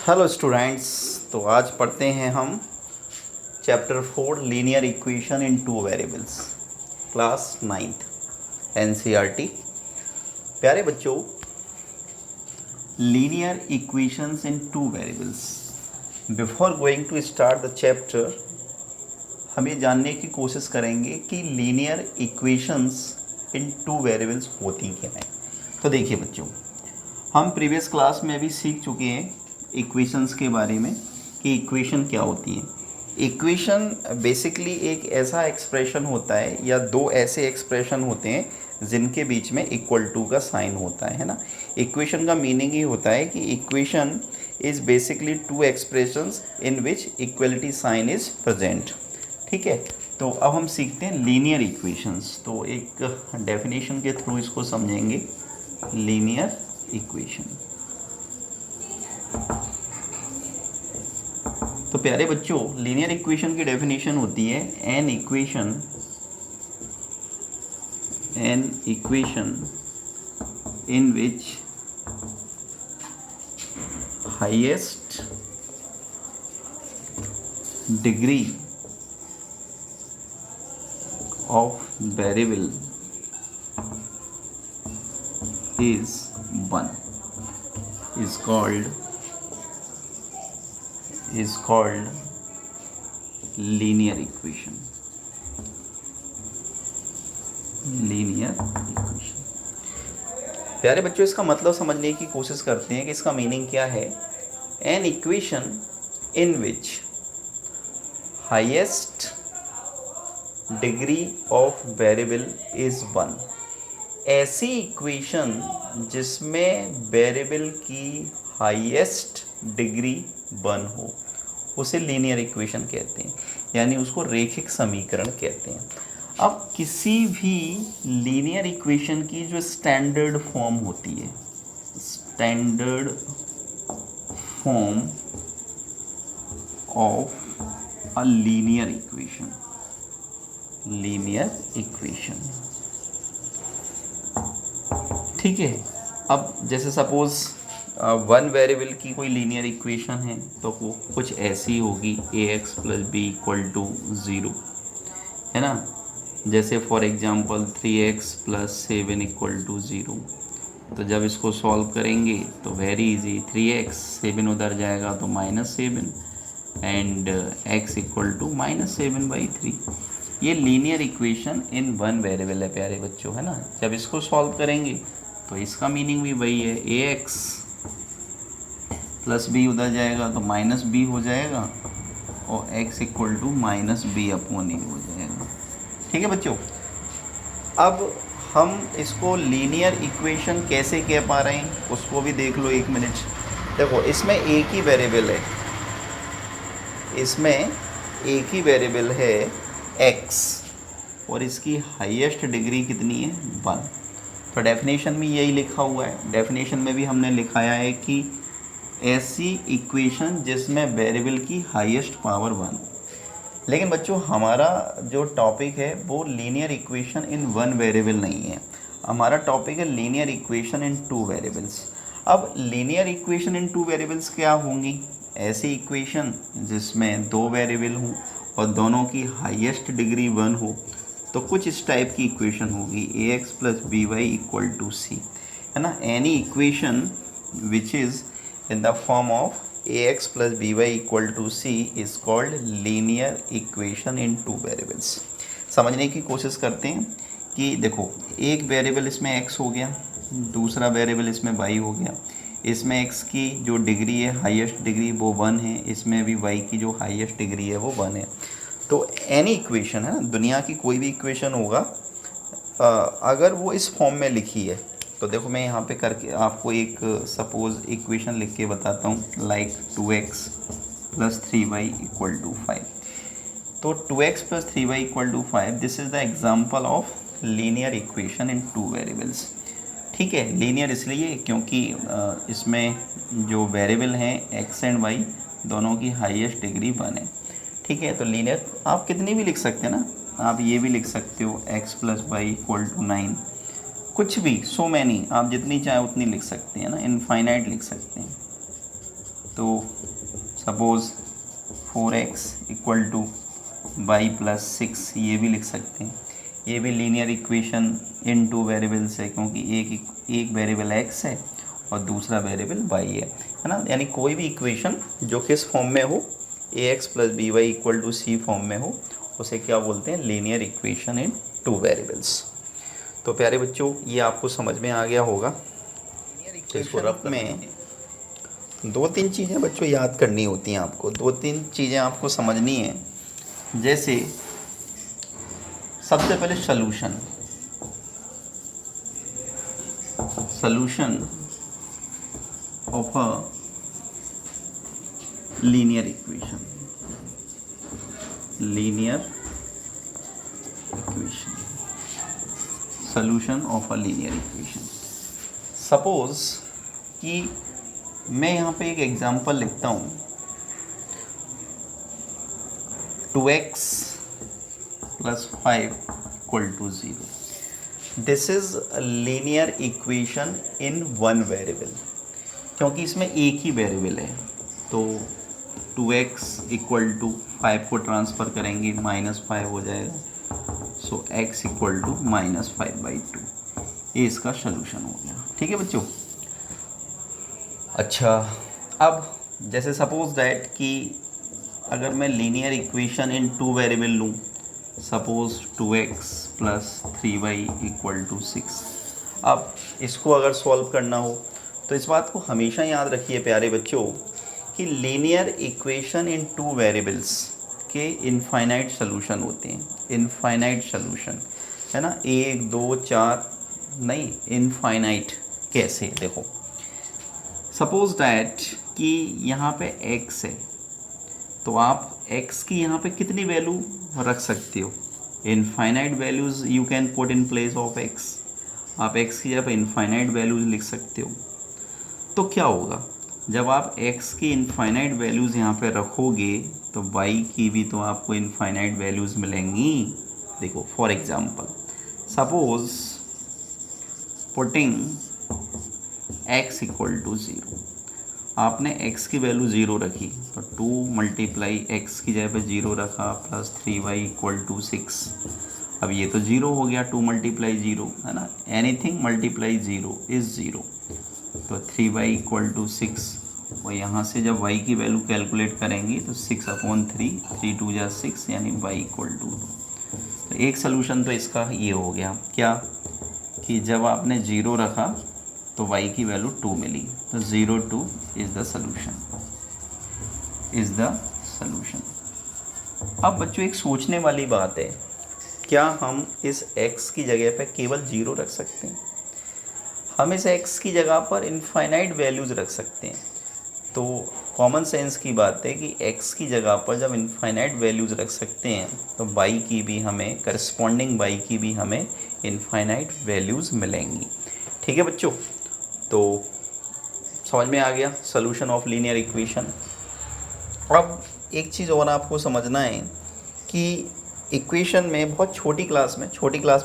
Hello students. तो आज पढ़ते हैं हम chapter 4 linear equation in two variables, class 9th NCERT. प्यारे बच्चों, linear equations in two variables. Before going to start the chapter, हम ये जानने की कोशिश करेंगे कि linear equations in two variables होती क्या हैं। तो देखिए बच्चों, हम प्रीवियस क्लास में भी सीख चुके हैं इक्वेशंस के बारे में कि इक्वेशन क्या होती है। इक्वेशन बेसिकली एक ऐसा एक्सप्रेशन होता है या दो ऐसे एक्सप्रेशन होते हैं जिनके बीच में इक्वल टू का साइन होता है ना। इक्वेशन का मीनिंग ही होता है कि equation is basically two expressions in which equality sign is present. ठीक है, तो अब हम सीखते हैं लीनियर इक्वेशंस। तो एक डेफिनेशन के थ्रू इसको समझेंगे। लीनियर इक्वेशन, तो प्यारे बच्चों, लीनियर इक्वेशन की डेफिनेशन होती है an equation in which highest degree of variable is 1 is called linear equation. Linear equation. प्यारे बच्चों, इसका मतलब समझने की कोशिश करते हैं कि इसका मीनिंग क्या है। An equation in which highest degree of variable is 1। ऐसी इक्वेशन जिसमें वेरिएबल की हाईएस्ट डिग्री 1 हो उसे लीनियर इक्वेशन कहते हैं, यानी उसको रेखिक समीकरण कहते हैं। अब किसी भी लीनियर इक्वेशन की जो स्टैंडर्ड फॉर्म होती है, standard form of a linear equation, ठीक है। अब जैसे सपोज 1 वेरिएबल की कोई लीनियर इक्वेशन है तो वो कुछ ऐसी होगी, ax + b = 0, है ना। जैसे फॉर एग्जांपल 3x + 7 = 0। तो जब इसको सॉल्व करेंगे तो वेरी इजी, 3x 7 उधर जाएगा तो -7 एंड x = -7/3। ये लीनियर इक्वेशन इन 1 वेरिएबल है प्यारे बच्चों, है ना। जब इसको सॉल्व करेंगे तो इसका मीनिंग भी वही है, ax + b उधर जाएगा तो -b हो जाएगा और x = -b/a हो जाएगा। ठीक है बच्चों, अब हम इसको लीनियर इक्वेशन कैसे कह पा रहे हैं उसको भी देख लो 1 मिनट। देखो, इसमें एक ही वेरिएबल है x और इसकी हाईएस्ट डिग्री कितनी है, 1। तो डेफिनेशन में यही लिखा हुआ है। डेफिनेशन में भी हमने लिखाया है कि ऐसी इक्वेशन जिसमें वेरिएबल की हाईएस्ट पावर 1। लेकिन बच्चों, हमारा जो टॉपिक है वो लीनियर इक्वेशन इन 1 वेरिएबल नहीं है, हमारा टॉपिक है लीनियर इक्वेशन इन 2 वेरिएबल्स। अब लीनियर इक्वेशन इन 2 वेरिएबल्स क्या होंगी? ऐसी इक्वेशन जिसमें 2 वेरिएबल हों और दोनों की हाईएस्ट डिग्री 1 हो। तो कुछ इस टाइप की इक्वेशन होगी, ax + by = c, है ना। Any equation which is in the form of ax + by = c is called linear equation in 2 variables। समझने की कोशिश करते हैं कि देखो, एक वेरिएबल इसमें x हो गया, दूसरा वेरिएबल इसमें y हो गया। इसमें x की जो डिग्री है, हाईएस्ट डिग्री, वो 1 है। इसमें भी y की जो हाईएस्ट डिग्री है वो 1 है। तो एनी इक्वेशन, है ना, दुनिया की कोई भी इक्वेशन होगा, अगर वो इस फॉर्म में लिखी है तो देखो, मैं यहाँ पे करके आपको एक सपोज इक्वेशन लिख के बताता हूँ, लाइक 2x + 3y = 5। तो 2x + 3y = 5, this is the example of linear equation in 2 variables. ठीक है, लीनियर इसलिए क्योंकि इसमें जो वेरिएबल हैं x एंड y, दोनों की हाईएस्ट डिग्री 1 है। ठीक है, तो लीनियर आप कितनी भी लिख सकते हैं ना। आप ये भी लिख सकते हो x + y = 9, कुछ भी, सो मैनी, आप जितनी चाहे उतनी लिख सकते हैं ना, इनफाइनाइट लिख सकते हैं। तो suppose 4x equal to y plus 6, ये भी लिख सकते हैं। ये भी linear equation in two variables है, क्योंकि एक वेरिएबल x है और दूसरा वेरिएबल y है ना। यानी कोई भी इक्वेशन जो किस फॉर्म में हो, ax plus by equal to c form में हो, उसे क्या बोलते हैं, linear equation in two variables. तो प्यारे बच्चों, ये आपको समझ में आ गया होगा। तो इसको रफ में 2-3 चीज़ें बच्चों याद करनी होती हैं आपको, 2-3 चीज़ें आपको समझनी है। जैसे सबसे पहले solution of a linear equation, solution of a linear equation. Suppose कि मैं यहाँ पे एक एग्जांपल लिखता हूँ, 2x plus 5 equal to 0। This is a linear equation in one variable, क्योंकि इसमें एक ही वेरिएबल है। तो 2x इक्वल टू 5 को ट्रांसफ़र करेंगे, -5 हो जाएगा। सो x इक्वल टू -5/2, ये इसका सॉल्यूशन हो गया। ठीक है बच्चों। अच्छा, अब जैसे सपोज दैट कि अगर मैं linear equation in two variable लूँ, suppose 2x plus 3y equal to 6। अब इसको अगर सॉल्व करना हो तो इस बात को हमेशा याद रखिए प्यारे बच्चों कि linear equation in two variables के इनफाइनाइट सॉल्यूशन होते हैं। इनफाइनाइट सॉल्यूशन है ना, 1 2 4 नहीं, इनफाइनाइट। कैसे, देखो सपोज दैट कि यहाँ पे x है, तो आप x की यहाँ पे कितनी वैल्यू रख सकते हो, infinite values you can put in place of x। आप x की जगह पे इनफाइनाइट वैल्यूज़ लिख सकते हो। तो क्या होगा, जब आप x की इनफाइनाइट वैल्यूज़ यहाँ पे रखोगे तो y की भी तो आपको इनफाइनाइट वैल्यूज़ मिलेंगी। देखो for example, suppose putting x equal to 0, आपने x की वैल्यू 0 रखी तो 2 मल्टीप्लाई x की जगह पे 0 रखा प्लस 3y इक्वल टू 6। अब ये तो 0 हो गया, 2 मल्टीप्लाई 0 है ना, एनीथिंग मल्टीप्लाई 0 इज़ 0। तो 3y इक्वल टू 6, और यहाँ से जब y की वैल्यू कैलकुलेट करेंगे तो 6/3, 3 2 जा 6, यानी y इक्वल टू 2। तो एक सोल्यूशन तो इसका ये हो गया, क्या कि जब आपने 0 रखा तो y की वैल्यू 2 मिली, तो 0 2 इज़ द सॉल्यूशन, अब बच्चों एक सोचने वाली बात है, क्या हम इस x की जगह पर केवल 0 रख सकते हैं? हम इस x की जगह पर इनफाइनाइट वैल्यूज़ रख सकते हैं। तो कॉमन सेंस की बात है कि x की जगह पर जब इनफाइनाइट वैल्यूज़ रख सकते हैं तो y की भी हमें करस्पॉन्डिंग y की भी हमें इनफाइनाइट वैल्यूज़ मिलेंगी। ठीक है बच्चों, तो समझ में आ गया सॉल्यूशन ऑफ लीनियर इक्वेशन। अब एक चीज़ और आपको समझना है कि इक्वेशन में बहुत छोटी क्लास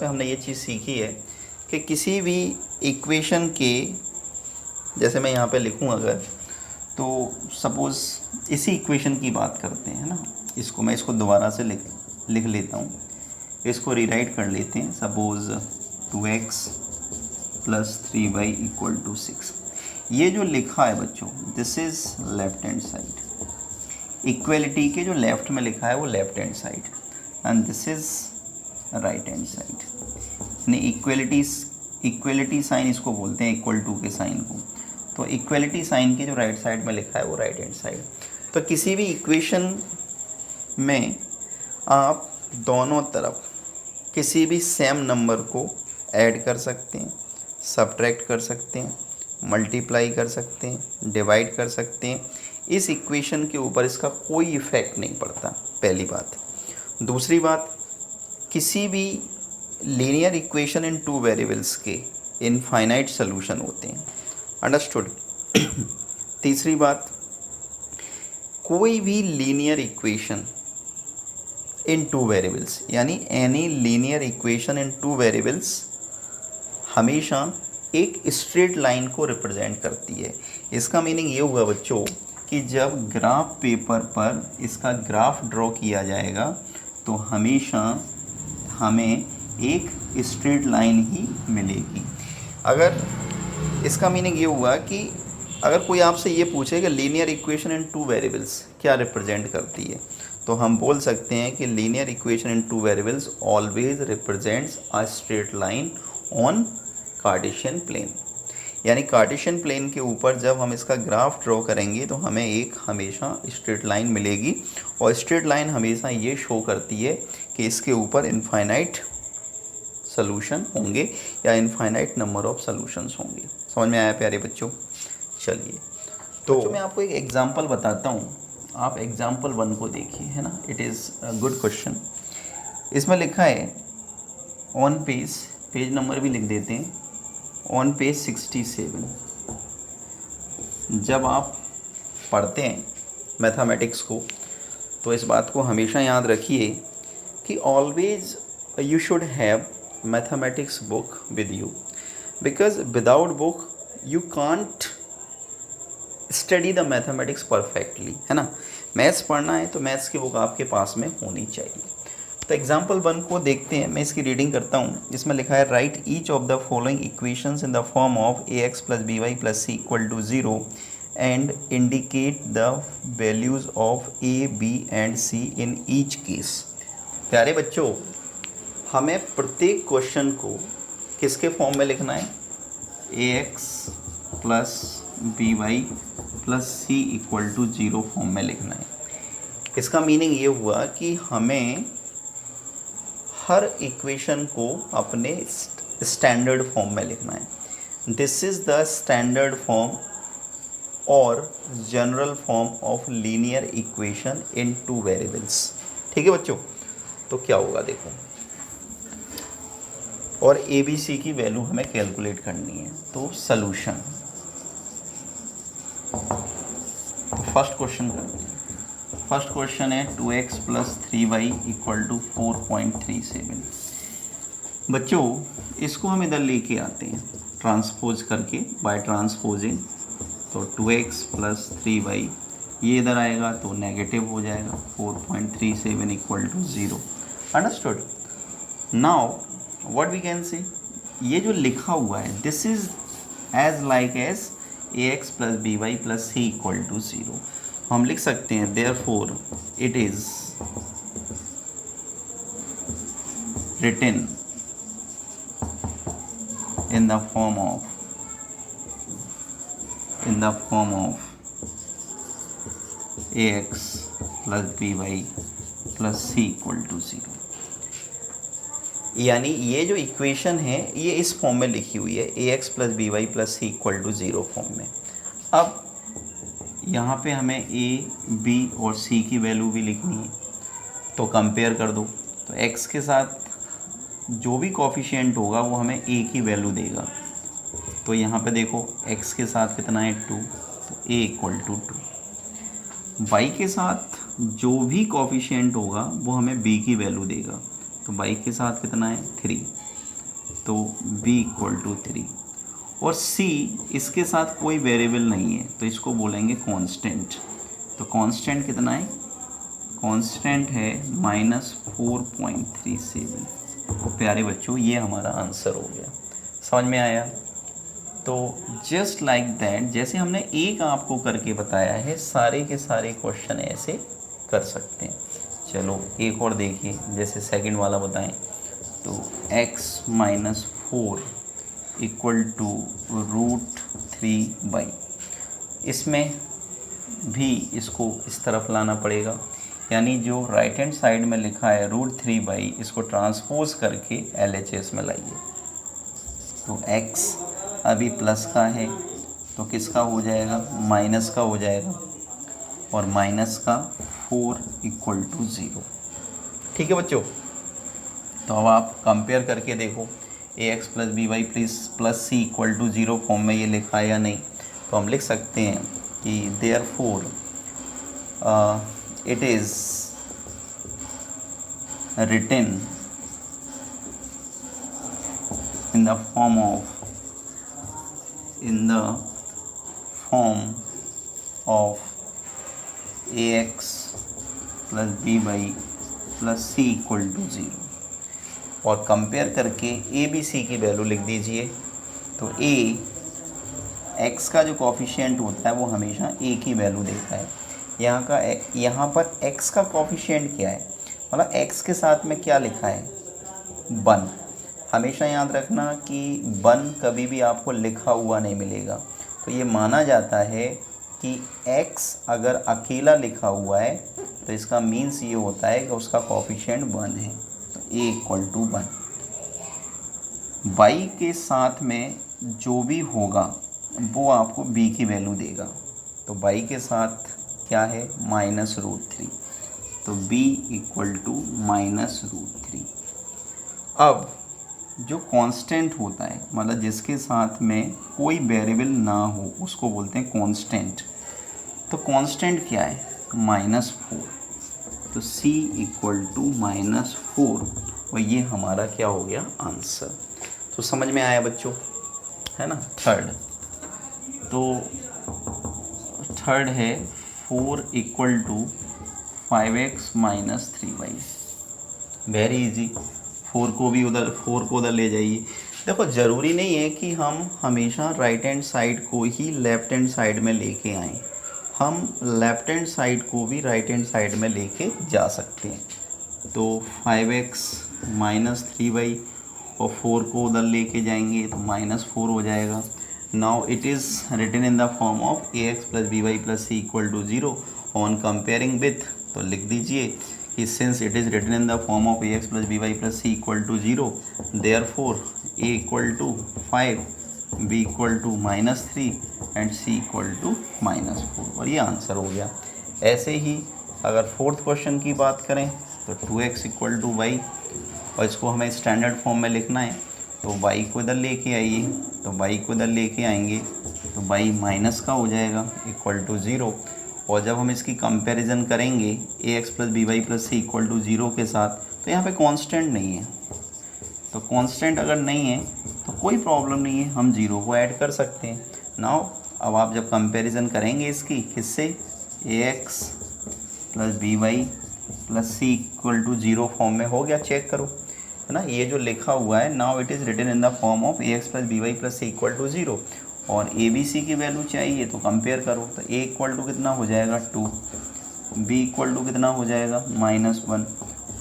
में हमने ये चीज़ सीखी है कि किसी भी इक्वेशन के, जैसे मैं यहाँ पे लिखूँ अगर, तो सपोज़ इसी इक्वेशन की बात करते हैं ना, मैं इसको दोबारा से लिख लेता हूँ, इसको रीराइट कर लेते हैं। Suppose 2x plus 3y equal to 6। ये जो लिखा है बच्चों, this is left hand side. Equality के जो लेफ़्ट में लिखा है वो left hand side, and this is right hand side. यानी इक्वलिटी साइन इसको बोलते हैं, इक्वल टू के साइन को। तो इक्वलिटी साइन के जो राइट साइड में लिखा है वो राइट हैंड साइड। तो किसी भी इक्वेशन में आप दोनों तरफ किसी भी सेम नंबर को ऐड कर सकते हैं, सब्ट्रैक्ट कर सकते हैं, मल्टीप्लाई कर सकते हैं, डिवाइड कर सकते हैं। इस इक्वेशन के ऊपर इसका कोई इफ़ेक्ट नहीं पड़ता, पहली बात। दूसरी बात, किसी भी linear equation in two variables के इनफाइनाइट सॉल्यूशन होते हैं, अंडरस्टूड। तीसरी बात, कोई भी linear equation in two variables, यानी any linear equation in two variables हमेशा एक स्ट्रेट लाइन को रिप्रेजेंट करती है। इसका मीनिंग ये हुआ बच्चों कि जब ग्राफ पेपर पर इसका ग्राफ ड्रॉ किया जाएगा तो हमेशा हमें एक स्ट्रेट लाइन ही मिलेगी। अगर इसका मीनिंग ये हुआ कि अगर कोई आपसे ये पूछे कि linear equation in two variables क्या रिप्रेजेंट करती है, तो हम बोल सकते हैं कि linear equation in two variables always represents a straight line on Cartesian plane. यानी कार्टेशियन प्लेन के ऊपर जब हम इसका ग्राफ ड्रॉ करेंगे तो हमें एक हमेशा स्ट्रेट लाइन मिलेगी, और स्ट्रेट लाइन हमेशा ये शो करती है कि इसके ऊपर इनफाइनाइट सॉल्यूशन होंगे या इनफाइनाइट नंबर ऑफ सॉल्यूशंस होंगे। समझ में आया प्यारे बच्चों? चलिए तो मैं आपको एक एग्जांपल बताता हूँ, आप एग्जांपल 1 को देखिए, है ना, it is a good question. इसमें लिखा है ऑन पेज नंबर भी लिख देते हैं, ऑन पेज 67। जब आप पढ़ते हैं मैथमेटिक्स को तो इस बात को हमेशा याद रखिए कि always you should have mathematics book with you, because without book you can't study the mathematics perfectly, है ना। मैथ्स पढ़ना है तो मैथ्स की बुक आपके पास में होनी चाहिए। तो एग्जाम्पल 1 को देखते हैं, मैं इसकी रीडिंग करता हूँ। इसमें लिखा है right each of the following equations in the form of ax + by + c = 0 and indicate the values of a, b and c in each case. प्यारे बच्चों, हमें प्रत्येक क्वेश्चन को किसके फॉर्म में लिखना है? ax + by + c = 0 फॉर्म में लिखना है। इसका मीनिंग ये हुआ कि हमें हर इक्वेशन को अपने स्टैंडर्ड फॉर्म में लिखना है। This is the standard form और general form of linear equation in two variables. ठीक है बच्चों, तो क्या होगा देखो, और ए बी सी की वैल्यू हमें कैलकुलेट करनी है। तो सॉल्यूशन, फर्स्ट क्वेश्चन करते हैं। फर्स्ट क्वेश्चन है 2x + 3y = 4.37। बच्चों इसको हम इधर लेके आते हैं ट्रांसपोज करके, बाय ट्रांसपोजिंग। तो 2x + 3y ये इधर आएगा तो नेगेटिव हो जाएगा, 4.37 = 0। Understood? Now what we can say, ये जो लिखा हुआ है this is as like as ax + by + c = 0। हम लिख सकते हैं therefore it is written in the form of ax + by + c = 0। यानी ये जो इक्वेशन है ये इस फॉर्म में लिखी हुई है, ax + by + c = 0 फॉर्म में। अब यहाँ पे हमें a, b और c की वैल्यू भी लिखनी है, तो कंपेयर कर दो। तो x के साथ जो भी कोफिशिएंट होगा वो हमें a की वैल्यू देगा। तो यहाँ पे देखो x के साथ कितना है 2, तो a = 2। y के साथ जो भी कोफिशिएंट होगा वो हमें b की वैल्यू देगा। तो y के साथ कितना है 3, तो b = 3। और c इसके साथ कोई वेरिएबल नहीं है तो इसको बोलेंगे कांस्टेंट। तो कांस्टेंट कितना है? कांस्टेंट है -4.37। प्यारे बच्चों ये हमारा आंसर हो गया। समझ में आया? तो जस्ट लाइक दैट, जैसे हमने एक आपको करके बताया है, सारे के सारे क्वेश्चन ऐसे कर सकते हैं। चलो एक और देखिए, जैसे सेकंड वाला बताएं। तो x - 4 = √3y। इसमें भी इसको इस तरफ लाना पड़ेगा, यानी जो राइट हैंड साइड में लिखा है √3y इसको ट्रांसपोज करके LHS में लाइए। तो x अभी प्लस का है तो किसका हो जाएगा? माइनस का हो जाएगा, और माइनस का 4 = 0। ठीक है बच्चों, तो अब आप कंपेयर करके देखो ax + by + c = 0 फॉर्म में ये लिखा है या नहीं। तो हम लिख सकते हैं कि therefore it is written in the form of ax plus by plus c equal to 0 और कंपेयर करके ए बी सी की वैल्यू लिख दीजिए। तो ए एक्स का जो कॉफिशिएंट होता है वो हमेशा ए की वैल्यू देता है। यहाँ पर एक्स का कॉफिशिएंट क्या है, मतलब एक्स के साथ में क्या लिखा है, 1। हमेशा याद रखना कि 1 कभी भी आपको लिखा हुआ नहीं मिलेगा। तो ये माना जाता है कि x अगर अकेला लिखा हुआ है तो इसका मीन्स ये होता है कि उसका कॉफिशिएंट 1 है। तो a इक्वल टू 1। y के साथ में जो भी होगा वो आपको b की वैल्यू देगा। तो y के साथ क्या है, -√3। तो b इक्वल टू -√3। अब जो कांस्टेंट होता है, मतलब जिसके साथ में कोई वेरिएबल ना हो, उसको बोलते हैं कांस्टेंट। तो कांस्टेंट क्या है, -4। तो c इक्वल टू -4 और ये हमारा क्या हो गया, आंसर। तो समझ में आया बच्चों, है ना। थर्ड है 4 equal to 5x minus 3y। Very easy. 4 को उधर ले जाइए। देखो ज़रूरी नहीं है कि हम हमेशा राइट हैंड साइड को ही लेफ़्ट हैंड साइड में लेके आएँ, हम लेफ़्ट हैंड साइड को भी राइट हैंड साइड में लेके जा सकते हैं। तो 5x माइनस 3y और 4 को उधर लेके जाएंगे तो -4 हो जाएगा। Now it is written in the form of ax plus by plus c equal to 0 on comparing with. तो लिख दीजिए कि since it is written in the form of ax plus by plus c equal to 0 therefore a equal to 5, b equal to -3 and c equal to -4 और ये answer हो गया। ऐसे ही अगर फोर्थ क्वेश्चन की बात करें तो 2x इक्वल टू y और इसको हमें स्टैंडर्ड फॉर्म में लिखना है। तो y को इधर लेके आइए, तो y को इधर लेके आएंगे तो y माइनस का हो जाएगा इक्वल टू 0। और जब हम इसकी कंपैरिजन करेंगे ax plus by plus c equal to 0 के साथ, तो यहाँ पे कांस्टेंट नहीं है। तो कांस्टेंट अगर नहीं है तो कोई प्रॉब्लम नहीं है, हम 0 को ऐड कर सकते हैं। नाउ अब आप जब कंपैरिजन करेंगे इसकी किससे, ax plus by plus c equal to 0 form में हो गया, चेक करो, है ना। ये जो लिखा हुआ है now it is written in the form of ax plus by plus c equal to 0 और a b c की वैल्यू चाहिए तो कंपेयर करो। तो a इक्वल टू कितना हो जाएगा 2, b इक्वल टू कितना हो जाएगा -1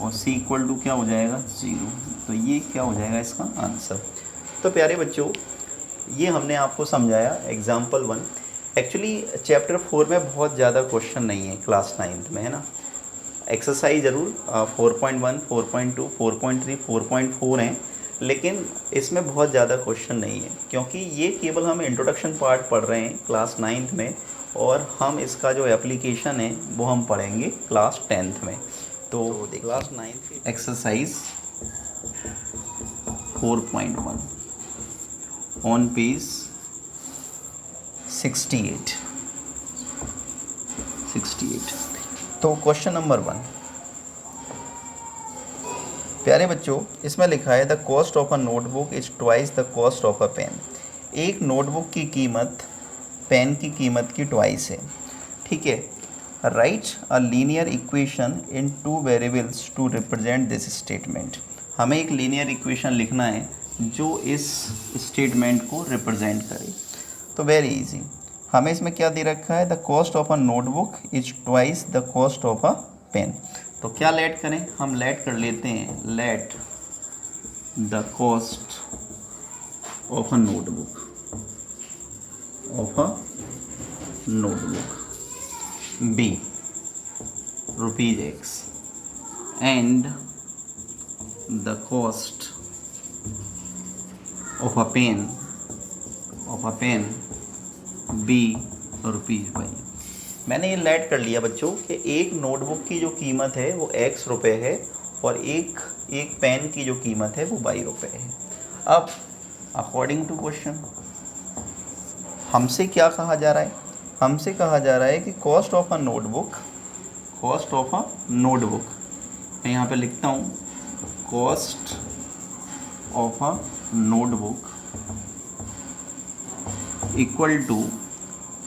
और c इक्वल टू क्या हो जाएगा 0। तो ये क्या हो जाएगा इसका आंसर। तो प्यारे बच्चों, ये हमने आपको समझाया एग्जाम्पल 1। एक्चुअली चैप्टर 4 में बहुत ज़्यादा क्वेश्चन नहीं है क्लास 9th में, है ना। एक्सरसाइज ज़रूर 4.1, 4.2, 4.3, 4.4 हैं, लेकिन इसमें बहुत ज़्यादा क्वेश्चन नहीं है क्योंकि ये केवल हम इंट्रोडक्शन पार्ट पढ़ रहे हैं क्लास 9th में और हम इसका जो एप्लीकेशन है वो हम पढ़ेंगे क्लास 10th में। तो class 9th exercise 4.1 on page 68। तो क्वेश्चन नंबर 1, प्यारे बच्चों, इसमें लिखा है the cost of a notebook is twice the cost of a pen. एक नोटबुक की कीमत पेन की कीमत की ट्वाइस है, ठीक है। Write a linear equation in 2 variables to represent this statement. हमें एक लीनियर इक्वेशन लिखना है जो इस स्टेटमेंट को रिप्रेजेंट करे। तो वेरी इजी, हमें इसमें क्या दे रखा है, the cost of a notebook is twice the cost of a pen. तो क्या लेट करें, हम लेट कर लेते हैं, let the cost of a notebook be ₹X and the cost of a pen be ₹Y। मैंने ये लेट कर लिया बच्चों कि एक नोटबुक की जो कीमत है वो X रुपये है और एक पेन की जो कीमत है वो Y रुपये है। अब अकॉर्डिंग टू क्वेश्चन हमसे क्या कहा जा रहा है, हमसे कहा जा रहा है कि कॉस्ट ऑफ अ नोटबुक मैं यहाँ पे लिखता हूँ, cost of a notebook equal to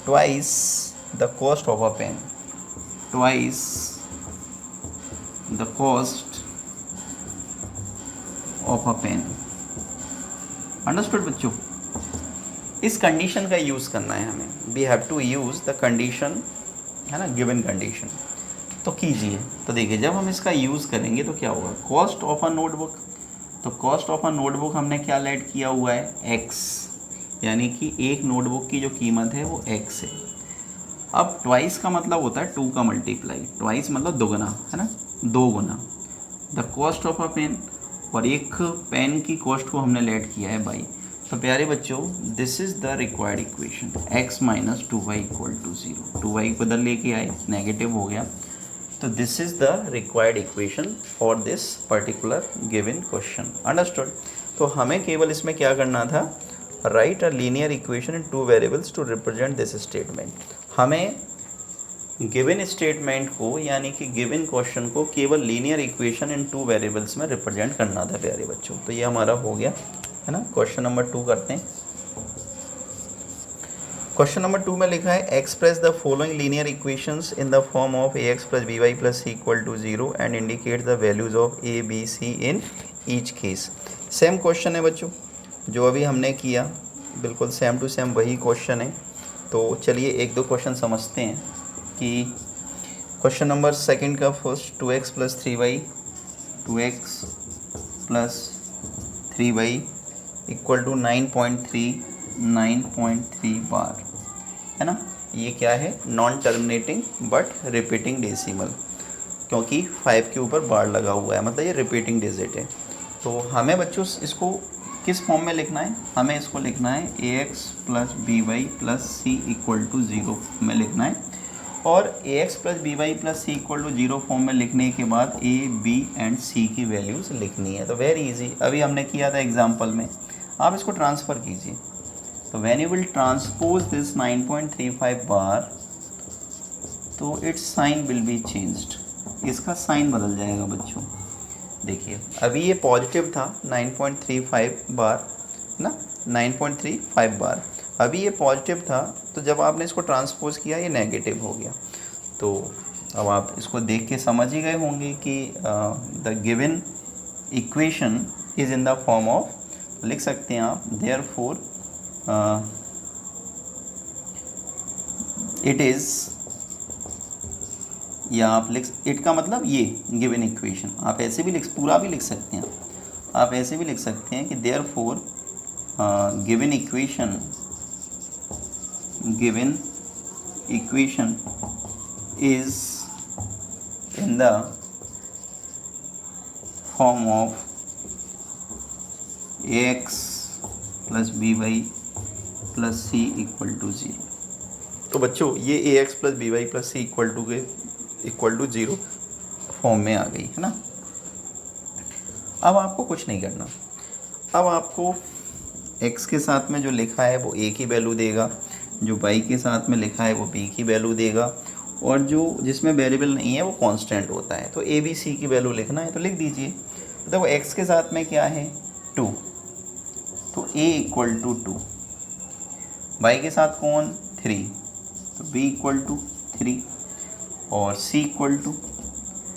twice the cost of a pen. Twice the cost of a pen. Understood बच्चों? इस कंडीशन का यूज़ करना है हमें, we have to use the condition, है ना, गिवन कंडीशन। तो कीजिए, तो देखिए जब हम इसका यूज़ करेंगे तो क्या होगा, कॉस्ट ऑफ अ नोटबुक, तो कॉस्ट ऑफ अ नोटबुक हमने क्या लेट किया हुआ है, एक्स, यानी कि एक नोटबुक की जो कीमत है वो एक्स है। अब ट्वाइस का मतलब होता है टू का मल्टीप्लाई, ट्वाइस मतलब दोगुना, है ना, दो गुना the cost of a pen, और एक पेन की कॉस्ट को हमने लेट किया है बाई। तो प्यारे बच्चों, this is the required equation, x minus 2y equal to 0, 2y को इधर लेके आए, नेगेटिव हो गया। तो this is the required equation for this particular given question. Understood? तो हमें केवल इसमें क्या करना था, write a linear equation in two variables to represent this statement. हमें गिवन स्टेटमेंट को, यानी कि गिवन क्वेश्चन को केवल linear equation in two variables में रिप्रेजेंट करना था प्यारे बच्चों। तो ये हमारा हो गया, है ना। क्वेश्चन नंबर 2 करते हैं। क्वेश्चन नंबर 2 में लिखा है express the following linear equations in the form of ax plus b y plus c equal to 0 and indicate the values of a b c in each case. Same question है बच्चों जो अभी हमने किया, बिल्कुल सेम टू सेम वही question है। तो चलिए एक दो क्वेश्चन समझते हैं कि क्वेश्चन नंबर सेकंड का first 2x plus 3y, 2x plus 3y equal to 9.3 बार, है ना। ये क्या है, non terminating but repeating decimal, क्योंकि 5 के ऊपर बार लगा हुआ है, मतलब ये रिपीटिंग डिजिट है। तो हमें बच्चों इसको किस फॉर्म में लिखना है, हमें इसको लिखना है ax plus b y plus c equal to 0 में लिखना है। और ax plus b y plus c equal to 0 form में लिखने के बाद a b एंड c की वैल्यूज़ लिखनी है। तो वेरी इजी, अभी हमने किया था एग्जाम्पल में, आप इसको ट्रांसफ़र कीजिए। तो when you will transpose this 9.35 बार, तो it's sign will be changed, इसका साइन बदल जाएगा बच्चों। देखिए अभी ये पॉजिटिव था 9.35 बार ना, 9.35 बार, अभी ये पॉजिटिव था, तो जब आपने इसको ट्रांसपोज किया ये नेगेटिव हो गया। तो अब आप इसको देख के समझ ही गए होंगे कि the given equation is in the form of, लिख सकते हैं आप देयरफॉर इट इज़, या आप लिख, इट का मतलब ये गिवन इक्वेशन, आप ऐसे भी पूरा भी लिख सकते हैं, आप ऐसे भी लिख सकते हैं कि therefore given equation is in the form of ax plus b y plus c equal to 0। तो बच्चों ये ax plus b y plus c equal to 0 form में आ गई, है ना। अब आपको कुछ नहीं करना, अब आपको x के साथ में जो लिखा है वो a की वैल्यू देगा, जो y के साथ में लिखा है वो b की वैल्यू देगा, और जो जिसमें वेरिएबल नहीं है वो कांस्टेंट होता है। तो a b c की वैल्यू लिखना है तो लिख दीजिए। तो देखो x के साथ में क्या है 2, तो a इक्वल टू 2, y के साथ कौन 3, तो b इक्वल टू 3, और c इक्वल टू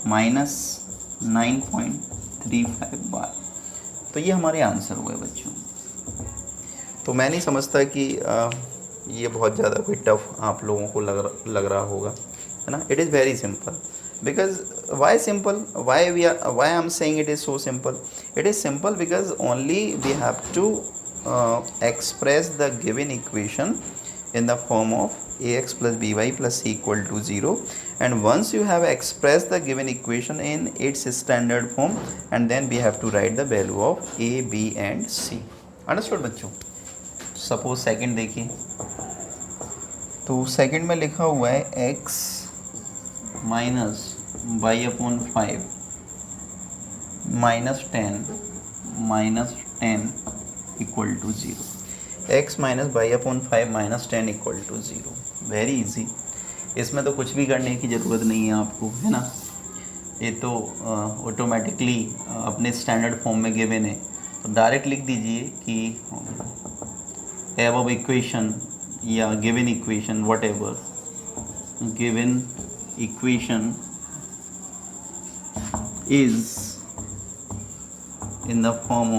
माइनस 9.35 बार। तो ये हमारे आंसर हुए बच्चों। तो मैं नहीं समझता कि ये बहुत ज़्यादा कोई टफ आप लोगों को लग रहा होगा, है ना। It is very simple, because why simple, why I'm saying it is so simple, it is simple because only we have to express the given equation in the form of ax plus by plus c equal to 0, and once you have expressed the given equation in its standard form, and then we have to write the value of a b and c। understood बच्चों? Suppose second देखिए, तो second में लिखा हुआ है x minus by upon 5 minus 10 equal to 0। X minus by upon 5 minus 10 equal to 0। Very easy, इसमें तो कुछ भी करने की ज़रूरत नहीं है आपको, है ना। ये तो ऑटोमेटिकली अपने स्टैंडर्ड फॉर्म में गिवन है, तो डायरेक्ट लिख दीजिए कि above इक्वेशन या given equation, what ever given equation is in the form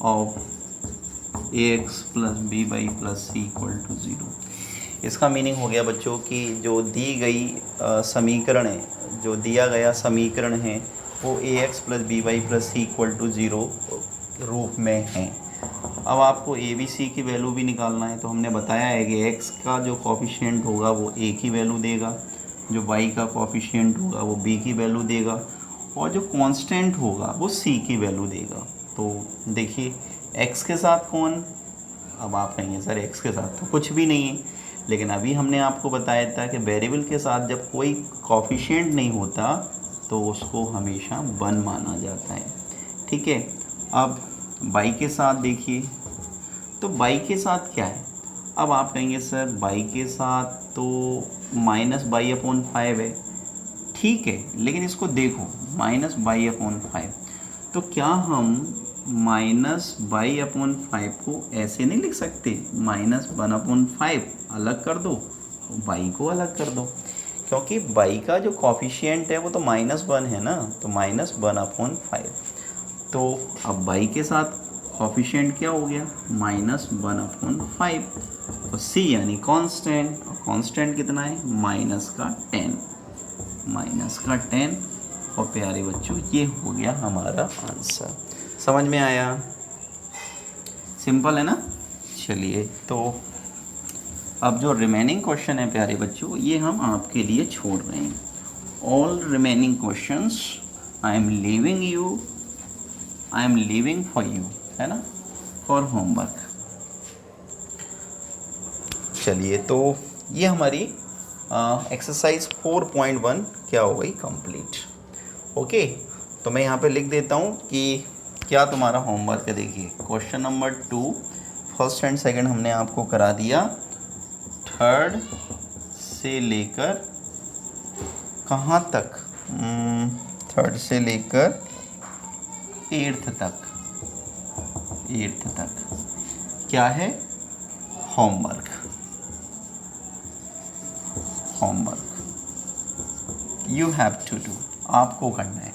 of ax plus by plus c equal to 0। इसका मीनिंग हो गया बच्चों कि जो दी गई समीकरण है, जो दिया गया समीकरण है वो ax plus by plus c equal to 0 रूप में है। अब आपको a b c की वैल्यू भी निकालना है, तो हमने बताया है कि x का जो कोफिशिएंट होगा वो a की वैल्यू देगा, जो y का कोफिशिएंट होगा वो b की वैल्यू देगा, और जो कांस्टेंट होगा वो c की वैल्यू देगा। तो देखिए x के साथ कौन, अब आप कहेंगे सर x के साथ तो कुछ भी नहीं है, लेकिन अभी हमने आपको बताया था कि वेरिएबल के साथ जब कोई कोफिशिएंट नहीं होता तो उसको हमेशा 1 माना जाता है। ठीक है, अब y के साथ देखिए, तो y के साथ क्या है, अब आप कहेंगे सर y के साथ तो -y/5 है। ठीक है, लेकिन इसको देखो -y/5, तो क्या हम -y/5 को ऐसे नहीं लिख सकते, -1/5 अलग कर दो, y को अलग कर दो, क्योंकि y का जो कोफिशिएंट है वो तो -1 है ना, तो -1/5। तो अब y के साथ कोफिशिएंट क्या हो गया, -1/5, तो c यानी कांस्टेंट, और कांस्टेंट कितना है, -10, और प्यारे बच्चों ये हो गया हमारा आंसर। समझ में आया, सिंपल है ना। चलिए, तो अब जो रिमेनिंग क्वेश्चन है प्यारे बच्चों, ये हम आपके लिए छोड़ रहे हैं। All remaining questions I am leaving for you, है ना, फॉर होमवर्क। चलिए, तो ये हमारी एक्सरसाइज 4.1 क्या हो गई, कंप्लीट। ओके, तो मैं यहाँ पे लिख देता हूँ कि क्या तुम्हारा होमवर्क है। देखिए question number 2 first and second हमने आपको करा दिया, थर्ड से लेकर कहाँ तक, थर्ड से लेकर 8th तक क्या है, homework you have to do, आपको करना है।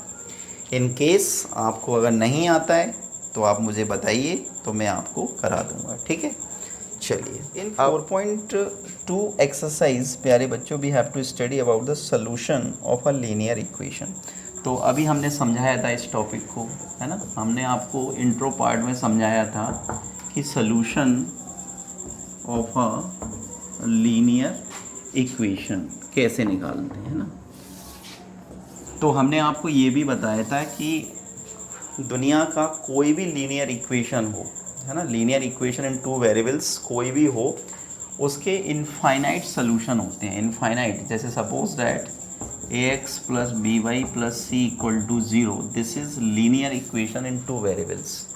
इन केस आपको अगर नहीं आता है तो आप मुझे बताइए, तो मैं आपको करा दूंगा। ठीक है, चलिए, इन 4.2 एक्सरसाइज प्यारे बच्चों, we have to study about the solution of a linear equation. तो अभी हमने समझाया था इस टॉपिक को, है ना, हमने आपको इंट्रो पार्ट में समझाया था कि solution of a linear equation कैसे निकालते हैं ना। तो हमने आपको ये भी बताया था कि दुनिया का कोई भी लीनियर इक्वेशन हो, है ना, लीनियर इक्वेशन इन 2 वेरिएबल्स कोई भी हो, उसके इनफाइनाइट सॉल्यूशन होते हैं। इनफाइनाइट, जैसे suppose that ax plus by plus c equal to 0, this is linear equation in 2 variables.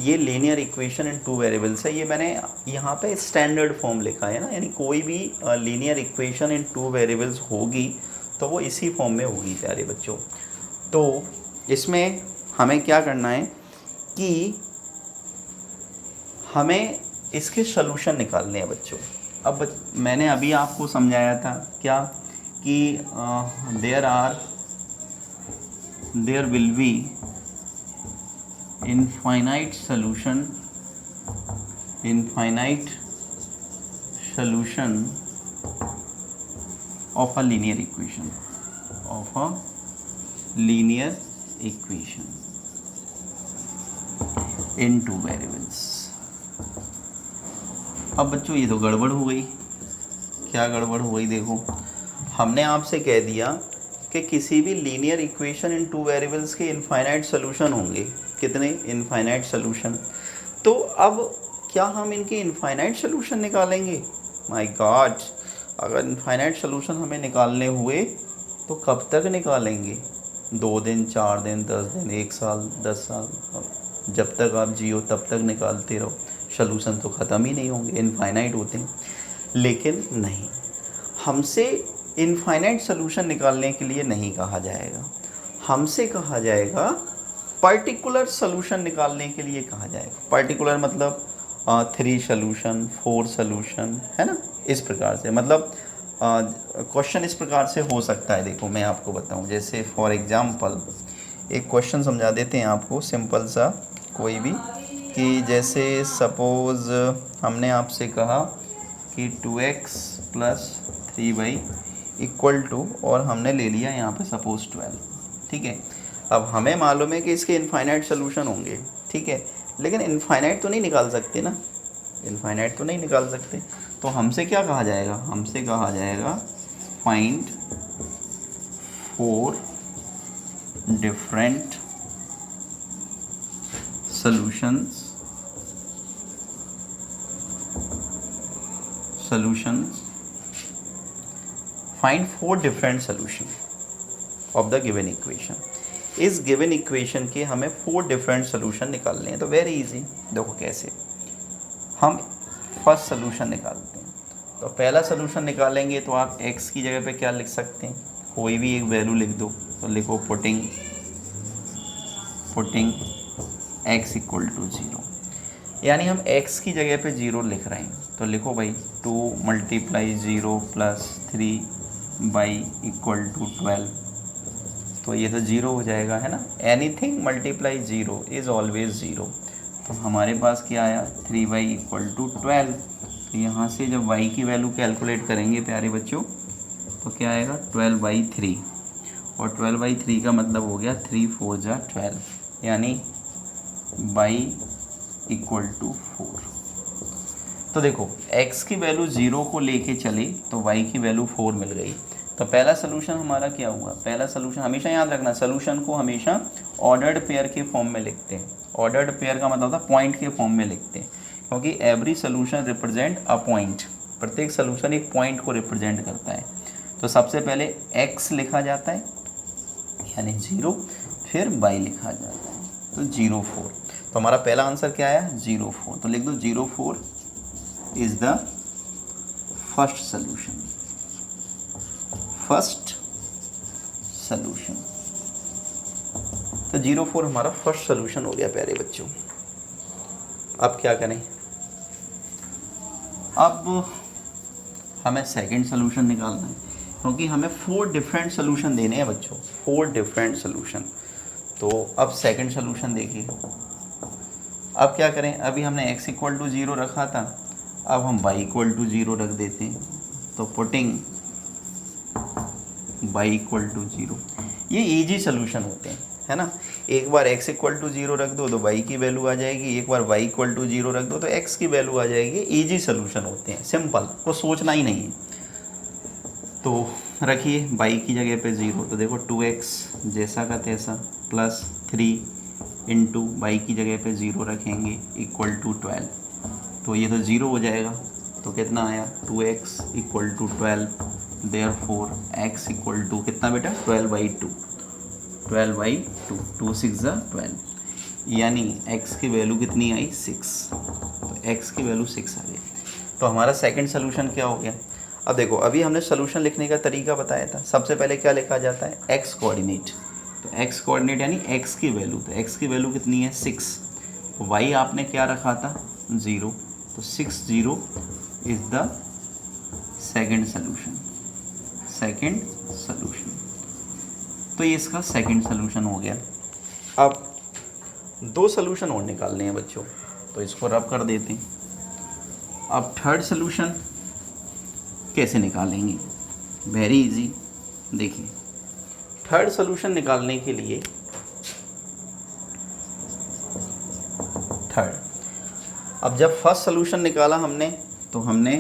ये लीनियर इक्वेशन इन 2 वेरिएबल्स है। ये मैंने यहाँ पे स्टैंडर्ड फॉर्म लिखा है ना, यानी कोई भी लीनियर इक्वेशन इन 2 वेरिएबल्स होगी तो वो इसी फॉर्म में होगी प्यारे बच्चों। तो इसमें हमें क्या करना है कि हमें इसके सॉल्यूशन निकालने हैं बच्चों। अब मैंने अभी आपको समझाया था क्या कि there will be infinite solution of a linear equation in 2 variables। अब बच्चों ये तो गड़बड़ हो गई। क्या गड़बड़ हो गई, देखो हमने आपसे कह दिया कि किसी भी लीनियर इक्वेशन इन 2 वेरिएबल्स के इनफाइनाइट सॉल्यूशन होंगे। कितने इनफाइनाइट सॉल्यूशन, तो अब क्या हम इनके इनफाइनाइट सॉल्यूशन निकालेंगे। माय गॉड, अगर इनफाइनाइट सॉल्यूशन हमें निकालने हुए तो कब तक निकालेंगे, 2 दिन, 4 दिन, 10 दिन, 1 साल, 10 साल, जब तक आप जियो तब तक निकालते रहो, सॉल्यूशन तो ख़त्म ही नहीं होंगे, इनफाइनाइट होते हैं। लेकिन नहीं, हमसे इनफाइनाइट सॉल्यूशन निकालने के लिए नहीं कहा जाएगा, हमसे कहा जाएगा पर्टिकुलर सॉल्यूशन निकालने के लिए कहा जाएगा। पर्टिकुलर मतलब 3 सोल्यूशन, 4 सोल्यूशन, है ना, इस प्रकार से। मतलब क्वेश्चन इस प्रकार से हो सकता है। देखो मैं आपको बताऊं, जैसे फॉर एग्जांपल एक क्वेश्चन समझा देते हैं आपको, सिंपल सा कोई भी, कि जैसे सपोज़ हमने आपसे कहा कि 2x plus 3y equal to, और हमने ले लिया यहाँ पे सपोज़ 12, ठीक है। अब हमें मालूम है कि इसके इनफाइनाइट सोल्यूशन होंगे, ठीक है, लेकिन इनफाइनाइट तो नहीं निकाल सकते ना, इनफाइनाइट तो नहीं निकाल सकते। तो हमसे क्या कहा जाएगा, हमसे कहा जाएगा find 4 different solutions find 4 different solution of the given equation। इस गिवन इक्वेशन के हमें 4 डिफरेंट सोल्यूशन निकालने हैं। तो वेरी इजी, देखो कैसे हम फर्स्ट सोल्यूशन निकालते हैं। तो पहला सोल्यूशन निकालेंगे तो आप x की जगह पे क्या लिख सकते हैं, कोई भी एक वैल्यू लिख दो। तो लिखो पुटिंग x इक्वल टू 0, यानी हम x की जगह पे 0 लिख रहे हैं। तो लिखो भाई 2 multiply 0 plus 3 by equal to 12। तो ये तो 0 हो जाएगा, है ना। Anything multiply 0 is always 0। तो हमारे पास क्या आया, 3y इक्वल टू 12। तो यहाँ से जब y की वैल्यू कैलकुलेट करेंगे प्यारे बच्चों, तो क्या आएगा 12/3, और 12/3 का मतलब हो गया 3 4 जा 12, यानी y इक्वल टू 4। तो देखो x की वैल्यू 0 को लेके चले तो y की वैल्यू 4 मिल गई। तो पहला सोल्यूशन हमारा क्या हुआ, पहला सोल्यूशन हमेशा याद रखना, सोल्यूशन को हमेशा ऑर्डर्ड पेयर के फॉर्म में लिखते हैं। ऑर्डर्ड पेयर का मतलब होता है पॉइंट के फॉर्म में लिखते हैं, क्योंकि every solution represent a point, प्रत्येक सोल्यूशन एक पॉइंट को रिप्रेजेंट करता है। तो सबसे पहले x लिखा जाता है यानी 0, फिर y लिखा जाता है तो 0 4। तो हमारा पहला आंसर क्या आया 0 4। तो लिख दो 0 4 is the first solution, first solution. तो 0 4 हमारा फर्स्ट सोल्यूशन हो गया प्यारे बच्चों। अब क्या करें, अब हमें सेकंड सोल्यूशन निकालना है, क्योंकि हमें 4 डिफरेंट सोल्यूशन देने हैं बच्चों, 4 डिफरेंट सोल्यूशन। तो अब सेकंड सोल्यूशन देखिए, अब क्या करें, अभी हमने x इक्वल टू 0 रखा था, अब हम y इक्वल टू 0 रख देते हैं। तो पुटिंग y इक्वल टू 0, ये इजी सोल्यूशन होते हैं, है ना। एक बार x इक्वल टू 0 रख दो तो y की वैल्यू आ जाएगी, एक बार y इक्वल टू 0 रख दो तो x की वैल्यू आ जाएगी। इजी सोल्यूशन होते हैं, सिंपल, को सोचना ही नहीं है। तो रखिए y की जगह पे 0, तो देखो 2x जैसा का तैसा प्लस 3 इंटू y की जगह पे 0 रखेंगे इक्वल टू 12। तो ये तो 0 हो जाएगा। तो कितना आया 2x equal to 12, therefore x equal to कितना बेटा 12/2, 12/2, 2 6 12, यानी x की वैल्यू कितनी आई 6। तो x की वैल्यू 6 आ गई। तो हमारा सेकंड सोल्यूशन क्या हो गया। अब देखो अभी हमने सोल्यूशन लिखने का तरीका बताया था। सबसे पहले क्या लिखा जाता है x कोऑर्डिनेट। तो x कोऑर्डिनेट यानी x की वैल्यू, तो x की वैल्यू कितनी है 6, y आपने क्या रखा था 0, तो 6 0 is the second solution, second solution. तो ये इसका सेकंड सोल्यूशन हो गया। अब 2 सोल्यूशन और निकालने हैं बच्चों, तो इसको रब कर देते हैं। अब थर्ड सोल्यूशन कैसे निकालेंगे, वेरी इजी। देखिए थर्ड सोल्यूशन निकालने के लिए थर्ड, अब जब फर्स्ट सोल्यूशन निकाला हमने तो हमने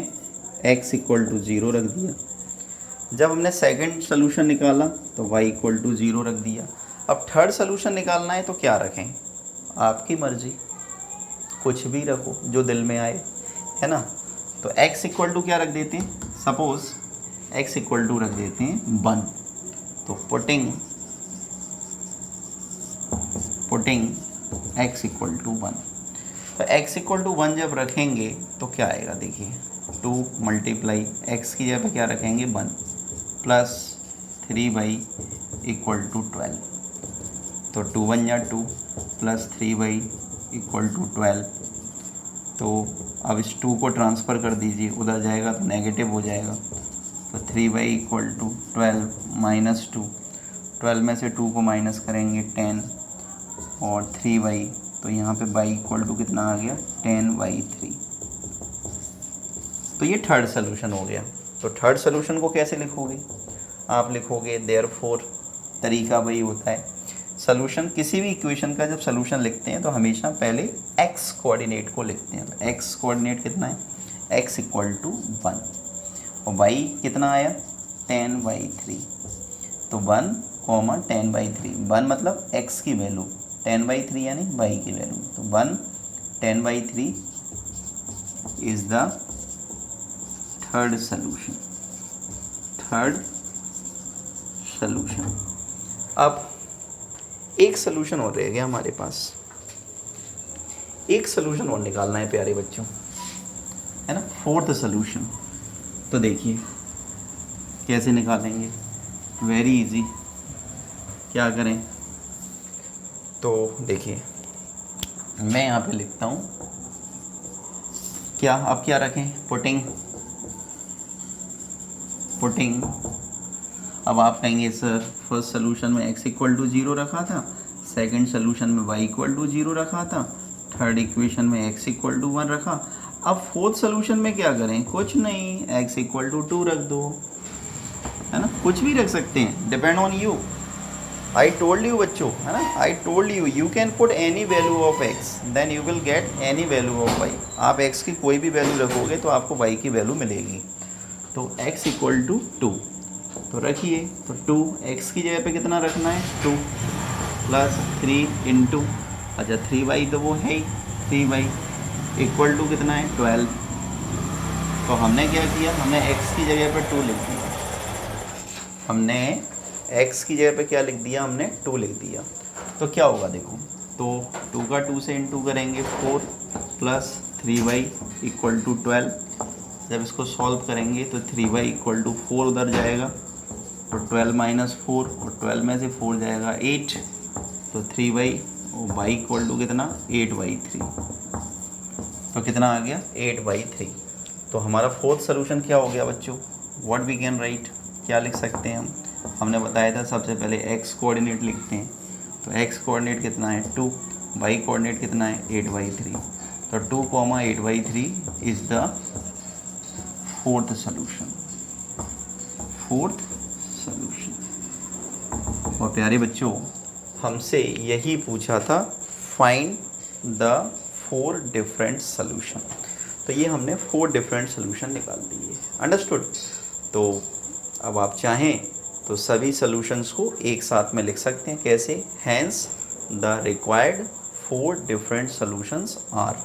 x इक्वल टू 0 रख दिया। जब हमने सेकंड सोल्यूशन निकाला तो y इक्वल टू 0 रख दिया। अब थर्ड सोल्यूशन निकालना है तो क्या रखें, आपकी मर्जी, कुछ भी रखो जो दिल में आए, है ना। तो x इक्वल टू क्या रख देते हैं, सपोज x इक्वल टू रख देते हैं 1। तो पुटिंग x इक्वल टू 1। तो x इक्वल टू 1 जब रखेंगे तो क्या आएगा, देखिए 2 मल्टीप्लाई x की जगह पे क्या रखेंगे 1 प्लस 3y इक्वल टू 12। तो 2 1 या 2 प्लस 3y इक्वल टू 12। तो अब इस 2 को ट्रांसफ़र कर दीजिए, उधर जाएगा तो नेगेटिव हो जाएगा। तो 3y इक्वल टू 12 माइनस 2, 12 में से 2 को माइनस करेंगे 10 और 3y, तो यहाँ पे y इक्वल टू कितना आ गया 10y3। तो ये थर्ड सोल्यूशन हो गया। तो थर्ड सोल्यूशन को कैसे लिखोगे? आप लिखोगे देयरफॉर, तरीका वही होता है सोल्यूशन किसी भी इक्वेशन का। जब सोल्यूशन लिखते हैं तो हमेशा पहले x कोऑर्डिनेट को लिखते हैं। तो x कोऑर्डिनेट कितना है, x इक्वल टू 1 और y कितना आया 10y3। तो 1 कॉमा 10/3, 1 मतलब x की वैल्यू, 10/3 यानी y की वैल्यू। तो 1 10/3 इज द थर्ड सोल्यूशन। अब एक सोल्यूशन और रह गया हमारे पास, एक सोल्यूशन और निकालना है प्यारे बच्चों, है ना, फोर्थ सोल्यूशन। तो देखिए कैसे निकालेंगे, वेरी इजी। क्या करें, तो देखिए मैं यहाँ पे लिखता हूँ क्या, अब क्या रखें, पुटिंग। अब आप कहेंगे सर फर्स्ट सोल्यूशन में x इक्वल टू 0 रखा था, सेकंड सोल्यूशन में y इक्वल टू 0 रखा था, थर्ड इक्वेशन में x इक्वल टू 1 रखा। अब फोर्थ सोल्यूशन में क्या करें, कुछ नहीं, x इक्वल टू 2 रख दो, है ना, कुछ भी रख सकते हैं, depend on you. I told you बच्चों, है ना, I told you you can put any value of x then you will get any value of y। आप x की कोई भी वैल्यू रखोगे तो आपको y की वैल्यू मिलेगी। तो x इक्वल टू 2 तो रखिए, तो 2 x की जगह पे कितना रखना है 2 प्लस 3 इंटू, अच्छा 3y तो वो है ही, 3y इक्वल टू कितना है 12। तो हमने क्या किया, हमने x की जगह पे 2 लिख दिया, हमने x की जगह पे क्या लिख दिया, हमने 2 लिख दिया। तो क्या होगा देखो, तो 2 का 2 से इंटू करेंगे 4 प्लस 3y इक्वल टू 12। जब इसको सॉल्व करेंगे तो 3y इक्वल टू 4 उधर जाएगा, तो 12 माइनस 4 और 12 में से 4 जाएगा 8, तो 3y और y इक्वल टू कितना 8/3। तो कितना आ गया 8/3। तो हमारा फोर्थ सोल्यूशन क्या हो गया बच्चों, व्हाट वी कैन राइट, क्या लिख सकते हैं हम, हमने बताया था सबसे पहले x कोऑर्डिनेट लिखते हैं। तो x कोऑर्डिनेट कितना है 2, y कोऑर्डिनेट कितना है 8/3। तो 2, 8/3 इज द फोर्थ सोल्यूशन। और प्यारे बच्चों हमसे यही पूछा था, फाइंड द 4 डिफरेंट सोल्यूशन। तो ये हमने 4 डिफरेंट सोल्यूशन निकाल दिए, अंडरस्टूड। तो अब आप चाहें तो सभी सोल्यूशंस को एक साथ में लिख सकते हैं, कैसे, hence the required 4 different solutions are.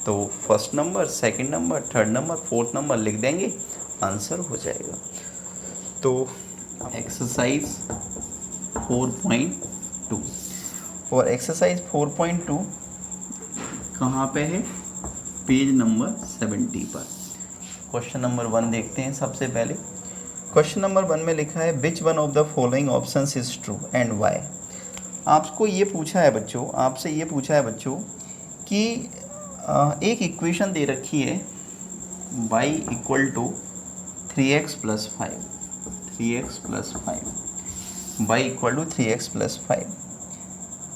तो first number, second number, third number, fourth number लिख देंगे, आंसर हो जाएगा। तो एक्सरसाइज 4.2 और एक्सरसाइज 4.2 कहाँ पे है, पेज नंबर 70 पर। क्वेश्चन नंबर 1 देखते हैं सबसे पहले। क्वेश्चन नंबर 1 में लिखा है which one of the following options is true and why. आपको ये पूछा है बच्चों, आपसे ये पूछा है बच्चों कि एक इक्वेशन दे रखी है y equal to 3x plus 5, 3x plus 5, y equal to 3x plus 5।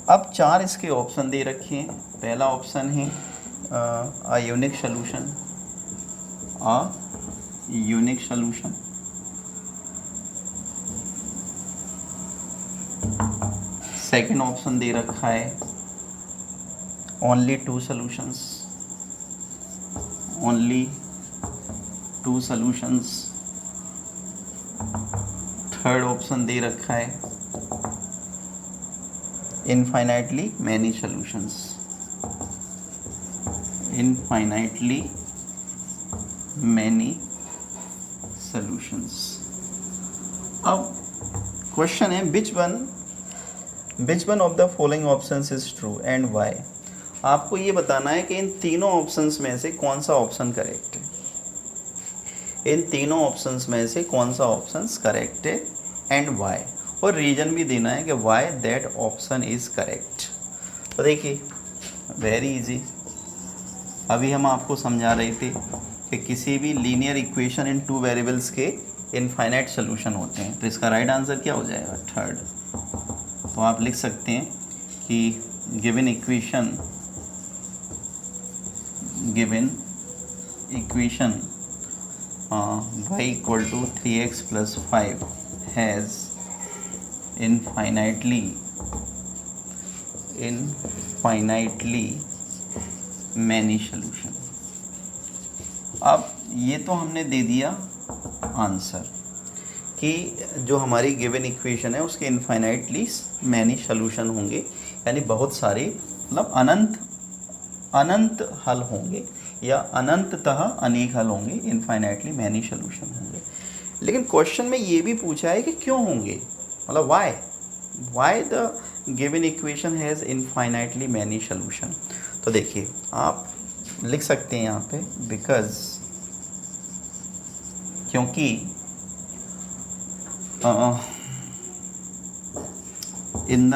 अब 4 इसके ऑप्शन दे रखे हैं। पहला ऑप्शन है a unique solution, unique solution. Second option दे रखा है only 2 solutions, only 2 solutions. Third option दे रखा है infinitely many solutions, infinitely many solutions. अब क्वेश्चन है which one of the following options is true and why. आपको ये बताना है कि इन तीनों ऑप्शंस में से कौन सा ऑप्शन करेक्ट है, इन तीनों ऑप्शंस में से कौन सा ऑप्शंस करेक्ट है एंड व्हाई, और रीजन भी देना है कि why that option is correct. तो देखिए वेरी इजी, अभी हम आपको समझा रहे थे कि किसी भी linear equation in two variables के इनफाइनाइट सोल्यूशन होते हैं। तो इसका राइट आंसर क्या हो जाएगा? थर्ड। तो आप लिख सकते हैं कि given equation y equal to 3x plus 5 has infinitely many solution। अब ये तो हमने दे दिया आंसर कि जो हमारी गिवन इक्वेशन है उसके इनफाइनाइटली मैनी सोल्यूशन होंगे, यानी बहुत सारे, मतलब अनंत हल होंगे या अनंततः अनेक हल होंगे, इनफाइनाइटली मैनी सोल्यूशन होंगे। लेकिन क्वेश्चन में ये भी पूछा है कि क्यों होंगे, मतलब why the given equation has infinitely many solution. तो देखिए आप लिख सकते हैं यहाँ पे बिकॉज, क्योंकि in the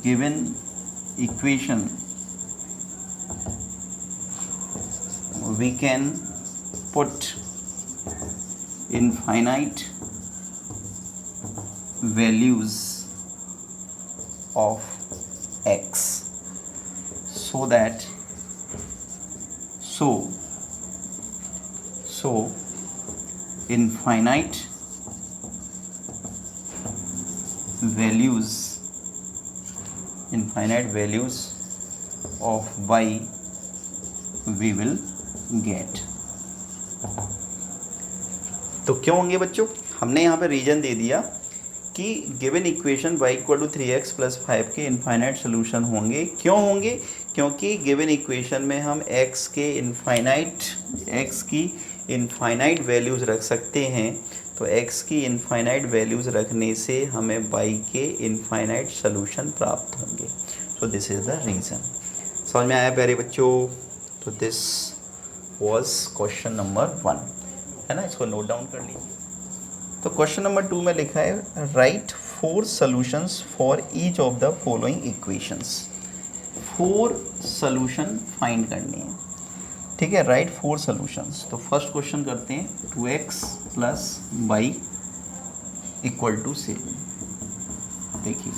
given equation we can put infinite values of x so infinite values of y we will get. तो क्यों होंगे बच्चों? हमने यहाँ पे रीजन दे दिया कि given equation y equal to 3x plus 5 के इनफाइनाइट सोल्यूशन होंगे। क्यों होंगे? क्योंकि गिवन इक्वेशन में हम x की इनफाइनाइट वैल्यूज़ रख सकते हैं। तो x की इनफाइनाइट वैल्यूज़ रखने से हमें y के इनफाइनाइट सोल्यूशन प्राप्त होंगे। So this is the reason. समझ में आया प्यारे बच्चों? तो दिस वॉज क्वेश्चन नंबर 1, है ना, इसको नोट डाउन कर लीजिए। तो क्वेश्चन नंबर 2 में लिखा है right 4 solutions for each of the following equations. 4 solution find करने हैं, ठीक है, राइट 4 सॉल्यूशंस। तो फर्स्ट क्वेश्चन करते हैं 2x plus Y equal to 7। देखिए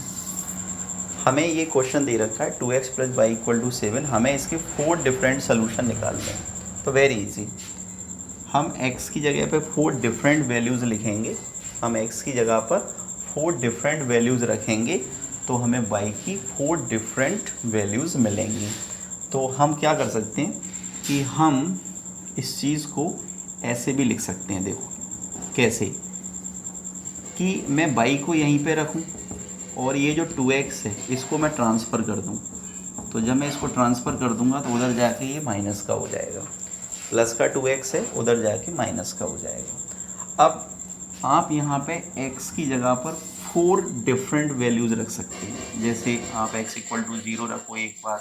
हमें ये क्वेश्चन दे रखा है 2x plus Y equal to 7, हमें इसके 4 डिफरेंट सोल्यूशन निकालने हैं। तो वेरी इजी, हम x की जगह पे 4 डिफरेंट वैल्यूज़ लिखेंगे। हम x की जगह पर 4 डिफरेंट वैल्यूज़ रखेंगे तो हमें y की 4 डिफरेंट वैल्यूज़ मिलेंगी। तो हम क्या कर सकते हैं कि हम इस चीज़ को ऐसे भी लिख सकते हैं। देखो कैसे, कि मैं y को यहीं पे रखूं और ये जो 2x है इसको मैं ट्रांसफ़र कर दूं। तो जब मैं इसको ट्रांसफ़र कर दूंगा तो उधर जाके ये माइनस का हो जाएगा, प्लस का 2x है उधर जाके माइनस का हो जाएगा। अब आप यहाँ पे x की जगह पर 4 डिफरेंट वैल्यूज़ रख सकते हैं। जैसे आप x इक्वल टू 0 रखो एक बार,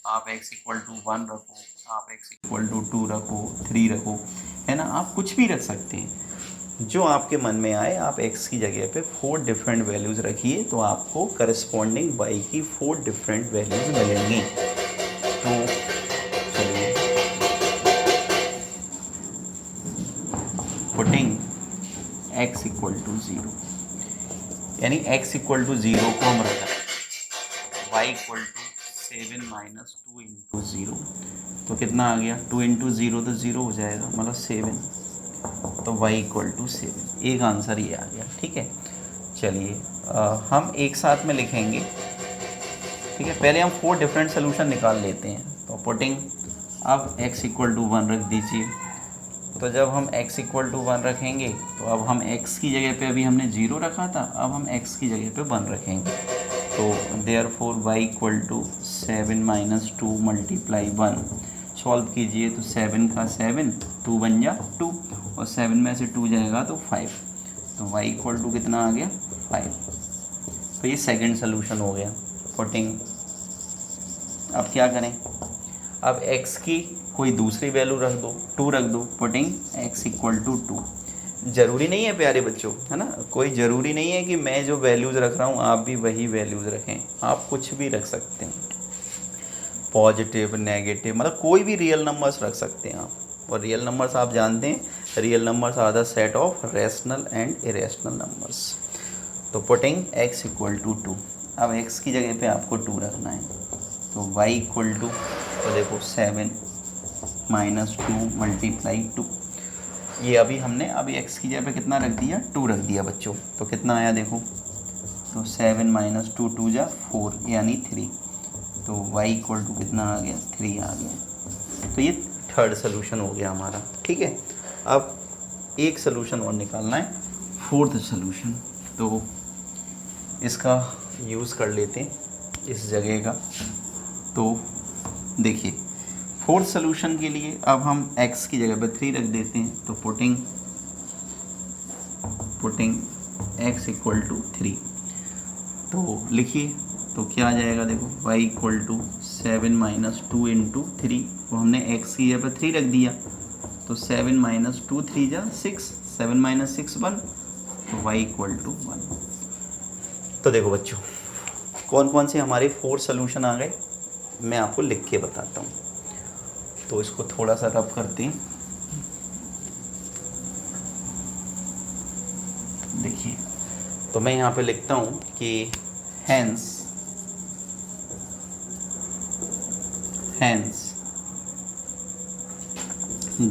आप x इक्वल टू 1 रखो, आप x इक्वल टू 2 रखो, 3 रखो, है ना, आप कुछ भी रख सकते हैं जो आपके मन में आए। आप x की जगह पे 4 डिफरेंट वैल्यूज़ रखिए तो आपको करस्पॉन्डिंग y की 4 डिफरेंट वैल्यूज़ मिलेंगी। तो चलिए पुटिंग x इक्वल टू 0, यानी x इक्वल टू 0 को हम रख रहे हैं, y equal to 7 minus 2 into 0। तो कितना आ गया? 2 इंटू 0 तो 0 हो जाएगा, मतलब 7। तो y इक्वल टू 7, एक आंसर ये आ गया। ठीक है, चलिए हम एक साथ में लिखेंगे। ठीक है, पहले हम 4 डिफरेंट सोल्यूशन निकाल लेते हैं। तो पुटिंग, अब x इक्वल टू 1 रख दीजिए। तो जब हम x इक्वल टू 1 रखेंगे तो अब हम x की जगह पे, अभी हमने 0 रखा था, अब हम x की जगह पे 1 रखेंगे। तो therefore y equal to 7 minus 2 multiply 1। Solve कीजिए तो 7 का 7, 2 बन जा 2, और 7 में से 2 जाएगा तो 5। तो y इक्वल टू कितना आ गया? 5। तो ये सेकंड सोल्यूशन हो गया। पुटिंग, अब क्या करें? अब x की कोई दूसरी वैल्यू रख दो, 2 रख दो। Putting x equal to 2। ज़रूरी नहीं है प्यारे बच्चों, है ना, कोई ज़रूरी नहीं है कि मैं जो वैल्यूज़ रख रहा हूँ आप भी वही वैल्यूज़ रखें, आप कुछ भी रख सकते हैं। पॉजिटिव, नेगेटिव, मतलब कोई भी रियल नंबर्स रख सकते हैं आप। और रियल नंबर्स आप जानते हैं, real numbers are the set of rational and irrational numbers. तो पुटिंग x इक्वल टू 2, अब x की जगह पे आपको 2 रखना है, तो y इक्वल टू, तो देखो 7 माइनस 2 मल्टीप्लाई 2, ये अभी हमने अभी x की जगह पे कितना रख दिया, 2 रख दिया बच्चों। तो कितना आया देखो, तो 7 माइनस 2, 2 जा 4 यानी 3, तो y इक्वल टू कितना आ गया, 3 आ गया। तो ये थर्ड सोल्यूशन हो गया हमारा, ठीक है। अब एक सोल्यूशन और निकालना है, फोर्थ सोल्यूशन। तो इसका यूज़ कर लेते हैं इस जगह का। तो देखिए फोर्थ सोल्यूशन के लिए अब हम x की जगह पर 3 रख देते हैं, तो पुटिंग x इक्वल टू 3, तो लिखिए, तो क्या आ जाएगा देखो, y equal to 7 minus 2 into 3, तो हमने x की जगह पर 3 रख दिया, तो 7 माइनस 2 3 जा 6, 7 माइनस 6 1, तो y इक्वल टू 1। तो देखो बच्चों कौन कौन से हमारे 4 सोल्यूशन आ गए, मैं आपको लिख के बताता हूँ। तो इसको थोड़ा सा रब करते हैं, देखिए, तो मैं यहाँ पे लिखता हूँ कि hence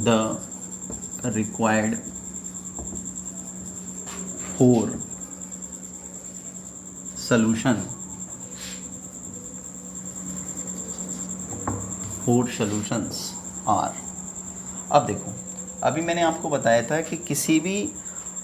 the required 4 solutions are। अब देखो, अभी मैंने आपको बताया था कि किसी भी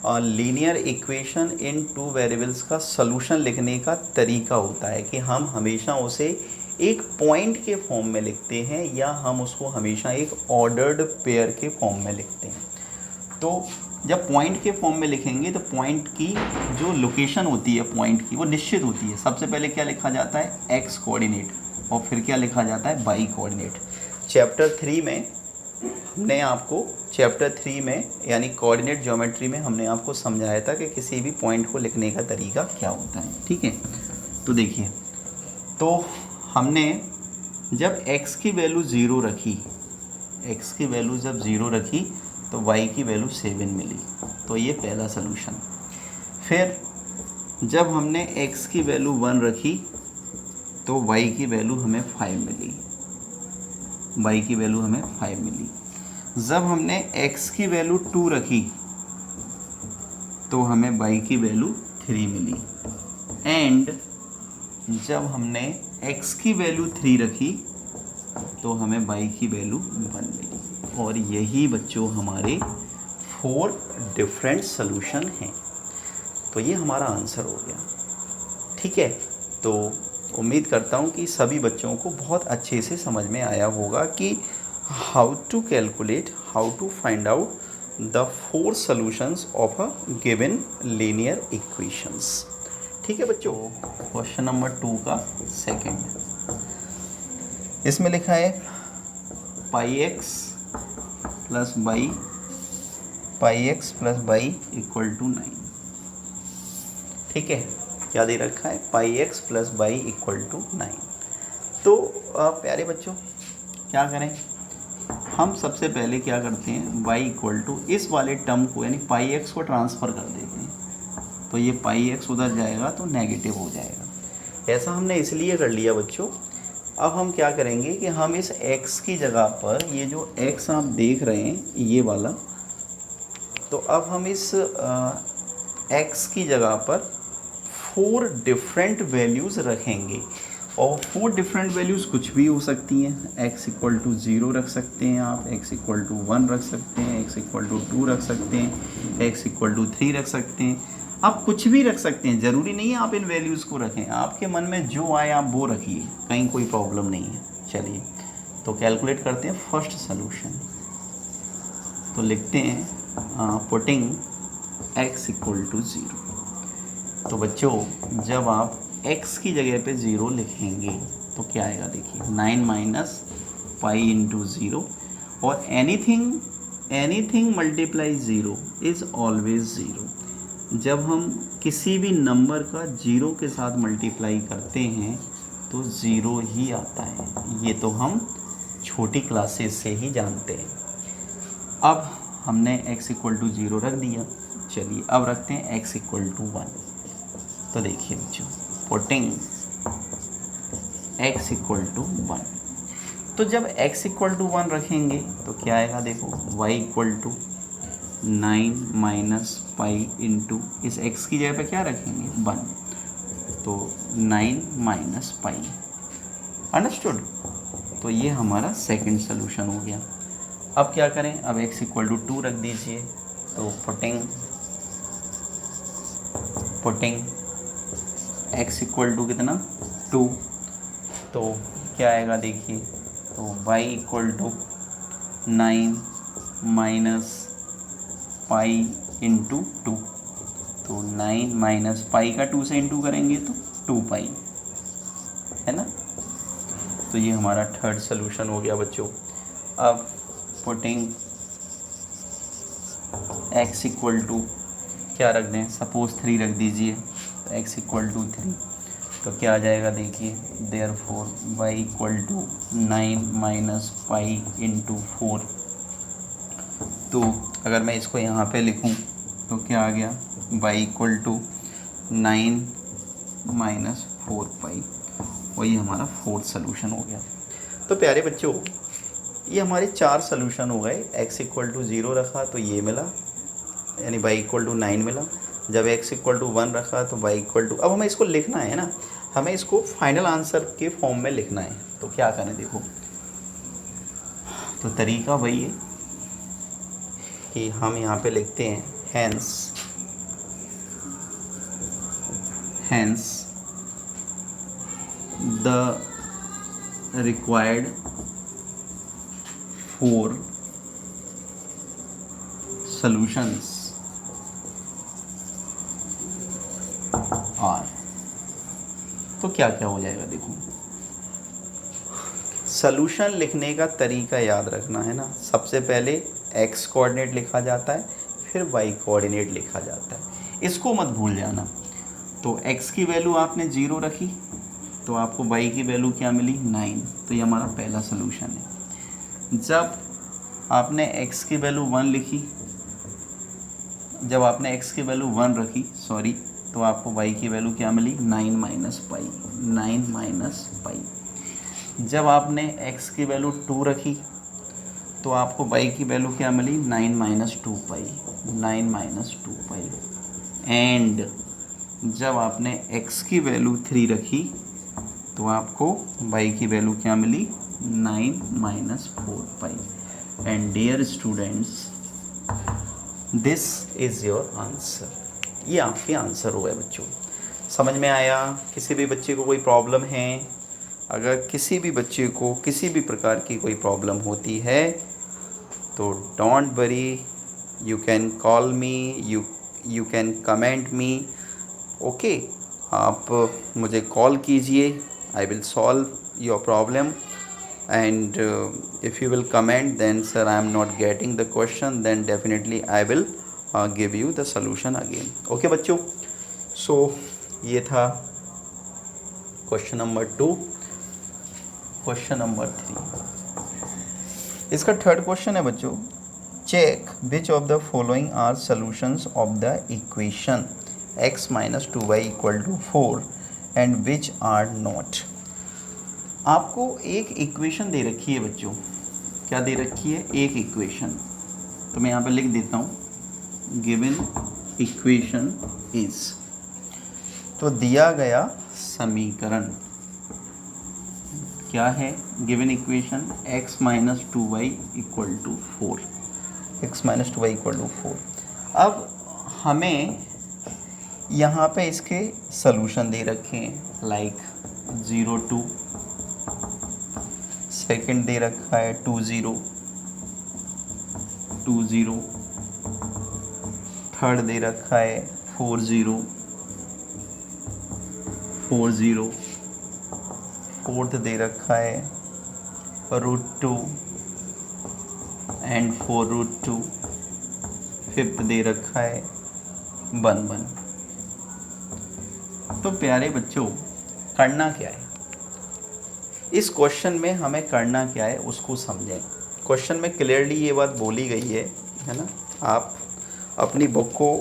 लीनियर इक्वेशन इन 2 वेरिएबल्स का सॉल्यूशन लिखने का तरीका होता है कि हम हमेशा उसे एक पॉइंट के फॉर्म में लिखते हैं या हम उसको हमेशा एक ऑर्डर्ड पेयर के फॉर्म में लिखते हैं। तो जब पॉइंट के फॉर्म में लिखेंगे तो पॉइंट की जो लोकेशन होती है पॉइंट की वो निश्चित होती है। सबसे पहले क्या लिखा जाता है, एक्स कोऑर्डिनेट, और फिर क्या लिखा जाता है, वाई कोऑर्डिनेट। चैप्टर 3 में हमने आपको, चैप्टर 3 में यानी कोऑर्डिनेट ज्योमेट्री में हमने आपको समझाया था कि किसी भी पॉइंट को लिखने का तरीका क्या होता है, ठीक है। तो देखिए, तो हमने जब x की वैल्यू 0 रखी, x की वैल्यू जब 0 रखी तो y की वैल्यू 7 मिली, तो ये पहला सलूशन। फिर जब हमने x की वैल्यू 1 रखी तो y की वैल्यू हमें 5 मिली, y की वैल्यू हमें 5 मिली। जब हमने x की वैल्यू 2 रखी तो हमें y की वैल्यू 3 मिली, एंड जब हमने x की वैल्यू 3 रखी तो हमें y की वैल्यू 1 मिली। और यही बच्चों हमारे 4 डिफरेंट सॉल्यूशन हैं। तो ये हमारा आंसर हो गया, ठीक है। तो उम्मीद करता हूँ कि सभी बच्चों को बहुत अच्छे से समझ में आया होगा कि how to calculate, how to find out the 4 solutions of a given linear equations, ठीक है बच्चों। क्वेश्चन नंबर 2 का सेकंड, इसमें लिखा है pi x plus by equal to 9, ठीक है। क्या दे रखा है, pi x plus by equal to 9। तो प्यारे बच्चों क्या करें, हम सबसे पहले क्या करते हैं, y इक्वल टू इस वाले टर्म को यानी पाई एक्स को ट्रांसफ़र कर देते हैं, तो ये पाई एक्स उधर जाएगा तो नेगेटिव हो जाएगा। ऐसा हमने इसलिए कर लिया बच्चों। अब हम क्या करेंगे कि हम इस x की जगह पर, ये जो x आप देख रहे हैं ये वाला, तो अब हम इस x की जगह पर 4 डिफरेंट वैल्यूज़ रखेंगे, और 4 डिफरेंट वैल्यूज़ कुछ भी हो सकती हैं। x इक्वल टू 0 रख सकते हैं आप, x इक्वल टू 1 रख सकते हैं, x इक्वल टू 2 रख सकते हैं, x इक्वल टू 3 रख सकते हैं, आप कुछ भी रख सकते हैं। ज़रूरी नहीं है आप इन वैल्यूज़ को रखें, आपके मन में जो आए आप वो रखिए, कहीं कोई प्रॉब्लम नहीं है। चलिए तो कैलकुलेट करते हैं फर्स्ट सॉल्यूशन। तो लिखते हैं पुटिंग x इक्वल टू 0। तो बच्चों जब आप x की जगह पे 0 लिखेंगे तो क्या आएगा, देखिए 9 माइनस पाई इंटू 0, और एनीथिंग मल्टीप्लाई 0 इज़ ऑलवेज 0। जब हम किसी भी नंबर का 0 के साथ मल्टीप्लाई करते हैं तो 0 ही आता है, ये तो हम छोटी क्लासेस से ही जानते हैं। अब हमने x इक्वल टू 0 रख दिया। चलिए अब रखते हैं x इक्वल टू 1। तो देखिए बच्चों, पुटिंग x इक्वल टू 1, तो जब x इक्वल टू 1 रखेंगे तो क्या आएगा, देखो y equal to 9 minus pi into, इस x की जगह पे क्या रखेंगे 1, तो 9 माइनस पाई। अंडरस्टूड। तो ये हमारा सेकंड सोल्यूशन हो गया। अब क्या करें, अब x इक्वल टू 2 रख दीजिए। तो पुटिंग x इक्वल टू कितना 2, तो क्या आएगा देखिए, तो y equal to 9 minus pi into 2, तो 9 माइनस पाई का 2 से इंटू करेंगे तो 2 पाई, है ना। तो ये हमारा थर्ड सोल्यूशन हो गया बच्चों। अब पुटिंग x इक्वल टू क्या रख दें, सपोज 3 रख दीजिए, तो x इक्वल टू 3, तो क्या आ जाएगा देखिए, therefore y equal to 9 minus pi into 4। तो अगर मैं इसको यहाँ पे लिखूँ तो क्या आ गया, y इक्वल टू 9 माइनस 4 पाई, वही हमारा फोर्थ सोल्यूशन हो गया। तो प्यारे बच्चों, ये हमारे 4 सोल्यूशन हो गए। x इक्वल टू 0 रखा तो ये मिला, यानी y इक्वल टू 9 मिला। जब x इक्वल टू 1 रखा तो y इक्वल टू, अब हमें इसको लिखना है ना, हमें इसको फाइनल आंसर के फॉर्म में लिखना है। तो क्या करें, देखो तो तरीका वही है कि हम यहाँ पे लिखते हैं hence the required 4 solutions are, तो क्या क्या हो जाएगा, देखो सॉल्यूशन लिखने का तरीका याद रखना है ना। सबसे पहले x कोऑर्डिनेट लिखा जाता है, फिर y कोऑर्डिनेट लिखा जाता है, इसको मत भूल जाना। तो x की वैल्यू आपने 0 रखी तो आपको y की वैल्यू क्या मिली 9, तो ये हमारा पहला सॉल्यूशन है। जब आपने x की वैल्यू 1 लिखी, जब आपने x की वैल्यू 1 रखी तो आपको y की वैल्यू क्या मिली 9 माइनस पाई। जब आपने x की वैल्यू 2 रखी तो आपको y की वैल्यू क्या मिली 9 माइनस 2 पाई। एंड जब आपने x की वैल्यू 3 रखी तो आपको y की वैल्यू क्या मिली 9 minus 4 pi. And dear students, this is your answer. ये आपके आंसर हुए बच्चों। समझ में आया? किसी भी बच्चे को कोई प्रॉब्लम है, अगर किसी भी बच्चे को किसी भी प्रकार की कोई प्रॉब्लम होती है तो don't worry, you can call me, you can comment me, okay. आप मुझे कॉल कीजिए, I will solve your problem. And if you will comment then sir I am not getting the question, then definitely I will give you the solution again. Okay बच्चों, so ये था question number 2। Question number 3, इसका third question है बच्चों, check which of the following are solutions of the equation x minus 2y equal to 4 and which are not. आपको एक equation दे रखी है बच्चों, क्या दे रखी है, एक इक्वेशन। तो मैं यहाँ पर लिख देता हूँ, गिवन इक्वेशन इज, तो दिया गया समीकरण क्या है, given equation x minus 2y equal to 4, x minus 2y equal to 4। अब हमें यहाँ पे इसके सॉल्यूशन दे रखे हैं, लाइक 0 2, सेकंड दे रखा है 2 0, थर्ड दे रखा है 4 0, फोर्थ दे रखा है √2 एंड 4√2, फिफ्थ दे रखा है 1 1। तो प्यारे बच्चों, करना क्या है, इस क्वेश्चन में हमें करना क्या है उसको समझें। क्वेश्चन में क्लियरली ये बात बोली गई है ना। आप अपनी बुक को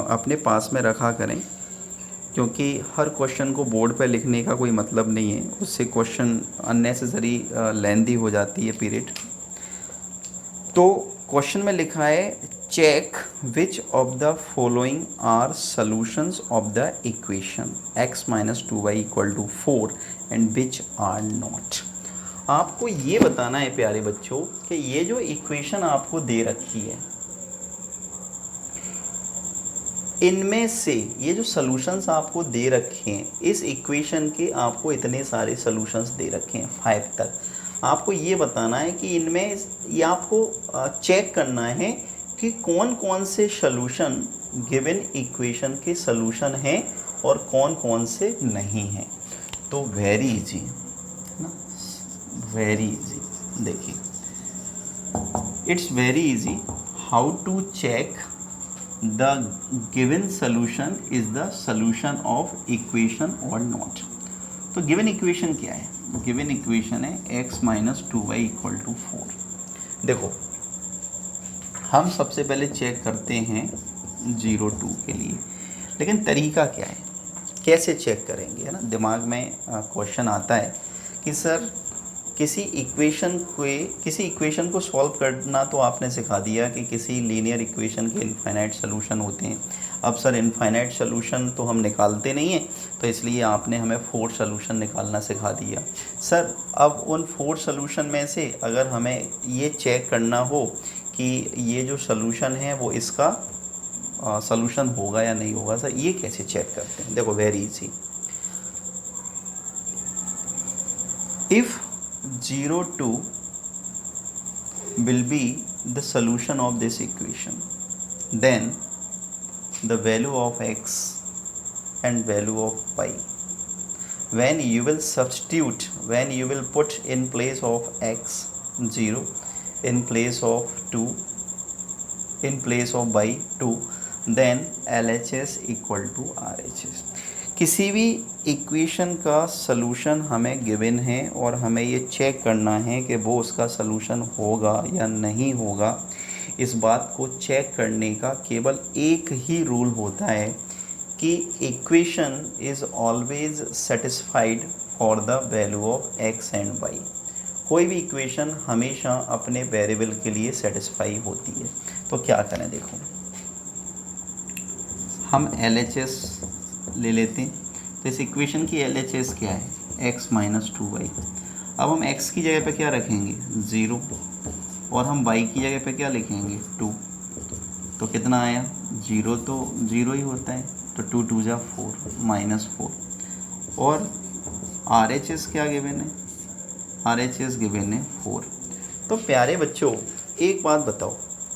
अपने पास में रखा करें, क्योंकि हर क्वेश्चन को बोर्ड पर लिखने का कोई मतलब नहीं है, उससे क्वेश्चन अननेसेसरी लेंदी हो जाती है पीरियड। तो क्वेश्चन में लिखा है check which of the following are solutions of the equation x minus 2y equal to 4 and which are not. आपको ये बताना है प्यारे बच्चों कि ये जो इक्वेशन आपको दे रखी है, इनमें से ये जो सॉल्यूशंस आपको दे रखे हैं, इस इक्वेशन के आपको इतने सारे सॉल्यूशंस दे रखे हैं 5 तक। आपको ये बताना है कि इनमें ये आपको चेक करना है कि कौन कौन से सॉल्यूशन गिवन इक्वेशन के सॉल्यूशन हैं और कौन कौन से नहीं हैं। तो वेरी इजी ना, वेरी इजी। देखिए, it's very easy how to check the given solution is the solution of equation और नॉट। तो गिवन इक्वेशन क्या है? गिवन इक्वेशन है x minus 2y equal to 4। देखो, हम सबसे पहले चेक करते हैं 0-2 के लिए, लेकिन तरीका क्या है, कैसे चेक करेंगे, है ना। दिमाग में क्वेश्चन आता है कि सर किसी इक्वेशन को सॉल्व करना तो आपने सिखा दिया कि किसी लीनियर इक्वेशन के इनफाइनाइट सॉल्यूशन होते हैं। अब सर इनफाइनाइट सॉल्यूशन तो हम निकालते नहीं हैं, तो इसलिए आपने हमें 4 सॉल्यूशन निकालना सिखा दिया। सर अब उन 4 सॉल्यूशन में से अगर हमें ये चेक करना हो कि ये जो सॉल्यूशन है वो इसका सॉल्यूशन होगा या नहीं होगा, सर ये कैसे चेक करते हैं? देखो, very easy. If 0-2 will be the solution of this equation, then the value of x and value of y, when you will put in place of x 0, in place of 2, in place of y 2, then LHS equal to RHS। किसी भी equation का solution हमें given है और हमें ये check करना है कि वो उसका सलूशन होगा या नहीं होगा। इस बात को चेक करने का केवल एक ही रूल होता है कि equation is always satisfied for the value of x and y। कोई भी इक्वेशन हमेशा अपने वेरिएबल के लिए सेटिस्फाई होती है। तो क्या करें, देखो, हम LHS ले लेते हैं। तो इस इक्वेशन की LHS क्या है? x minus 2y। अब हम x की जगह पे क्या रखेंगे? 0, और हम y की जगह पे क्या लिखेंगे? 2। तो कितना आया? 0 तो 0 ही होता है, तो 2 2 जा 4 माइनस 4। और RHS क्या गिवन है? RHS गिवन है 4। तो प्यारे बच्चों, एक बात बताओ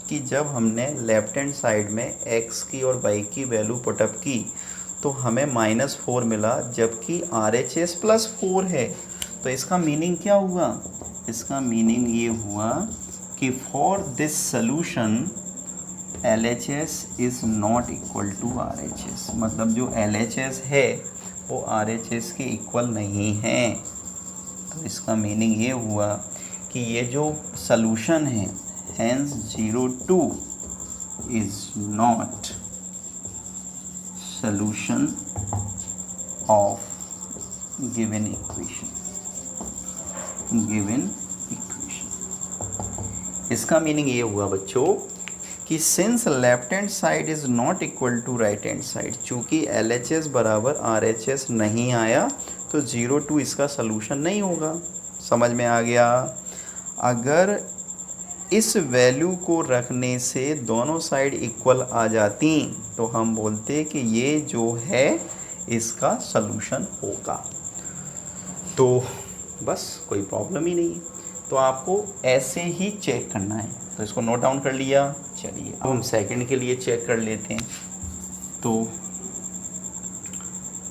कि जब हमने लेफ्ट हैंड साइड में x की और y की वैल्यू पुटअप की तो हमें -4 मिला, जबकि RHS +4 है। तो इसका मीनिंग क्या हुआ? इसका मीनिंग ये हुआ कि for this solution LHS is not equal to RHS। मतलब जो LHS है वो RHS के इक्वल नहीं है। तो इसका मीनिंग ये हुआ कि ये जो सॉल्यूशन है, hence 0-2 is not solution of given equation। इसका मीनिंग ये हुआ बच्चों कि since left hand side is not equal to right hand side, चूँकि LHS बराबर RHS नहीं आया तो 0-2 इसका सलूशन नहीं होगा। समझ में आ गया? अगर इस वैल्यू को रखने से दोनों साइड इक्वल आ जाती तो हम बोलते कि ये जो है इसका सलूशन होगा। तो बस कोई प्रॉब्लम ही नहीं है। तो आपको ऐसे ही चेक करना है। तो इसको नोट डाउन कर लिया। चलिए अब हम सेकंड के लिए चेक कर लेते हैं। तो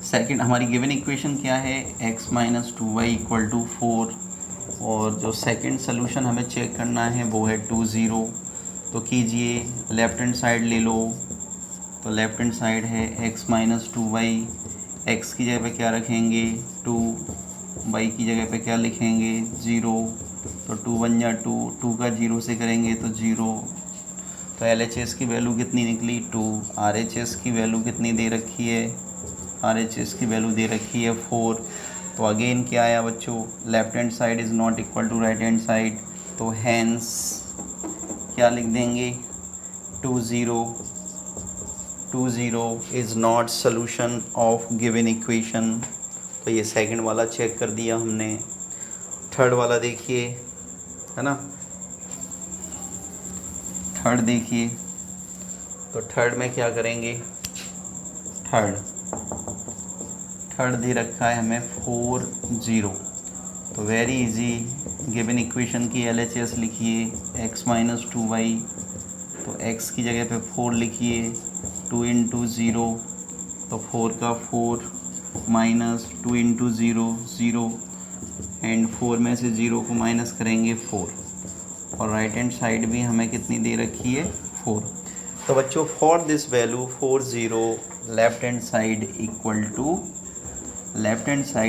सेकंड हमारी गिवन इक्वेशन क्या है? x minus 2y equal to 4, और जो सेकंड सलूशन हमें चेक करना है वो है 2 0। तो कीजिए, लेफ्ट हैंड साइड ले लो। तो लेफ्ट हैंड साइड है x माइनस 2y, x की जगह पे क्या रखेंगे? 2 y की जगह पे क्या लिखेंगे 0, तो 2 बन जा 2, 2 का 0 से करेंगे तो 0, तो LHS की वैल्यू कितनी निकली 2। RHS की वैल्यू कितनी दे रखी है, RHS की वैल्यू दे रखी है 4। तो अगेन क्या आया बच्चों, left hand side is not equal to right hand side, तो हैंस क्या लिख देंगे 2 is not solution of given equation. तो ये सेकंड वाला चेक कर दिया हमने। थर्ड वाला देखिए, है ना, थर्ड देखिए, तो थर्ड में क्या करेंगे, थर्ड दे रखा है हमें 4 0, तो वेरी इजी, गिवन इक्वेशन की LHS लिखिए x माइनस 2y, तो x की जगह पे 4 लिखिए, 2 इंटू 0, तो 4 का 4 माइनस 2 इंटू 0 0, एंड 4 में से 0 को माइनस करेंगे 4, और राइट हैंड साइड भी हमें कितनी दे रखी है 4। तो बच्चों for this value 4 0 left hand side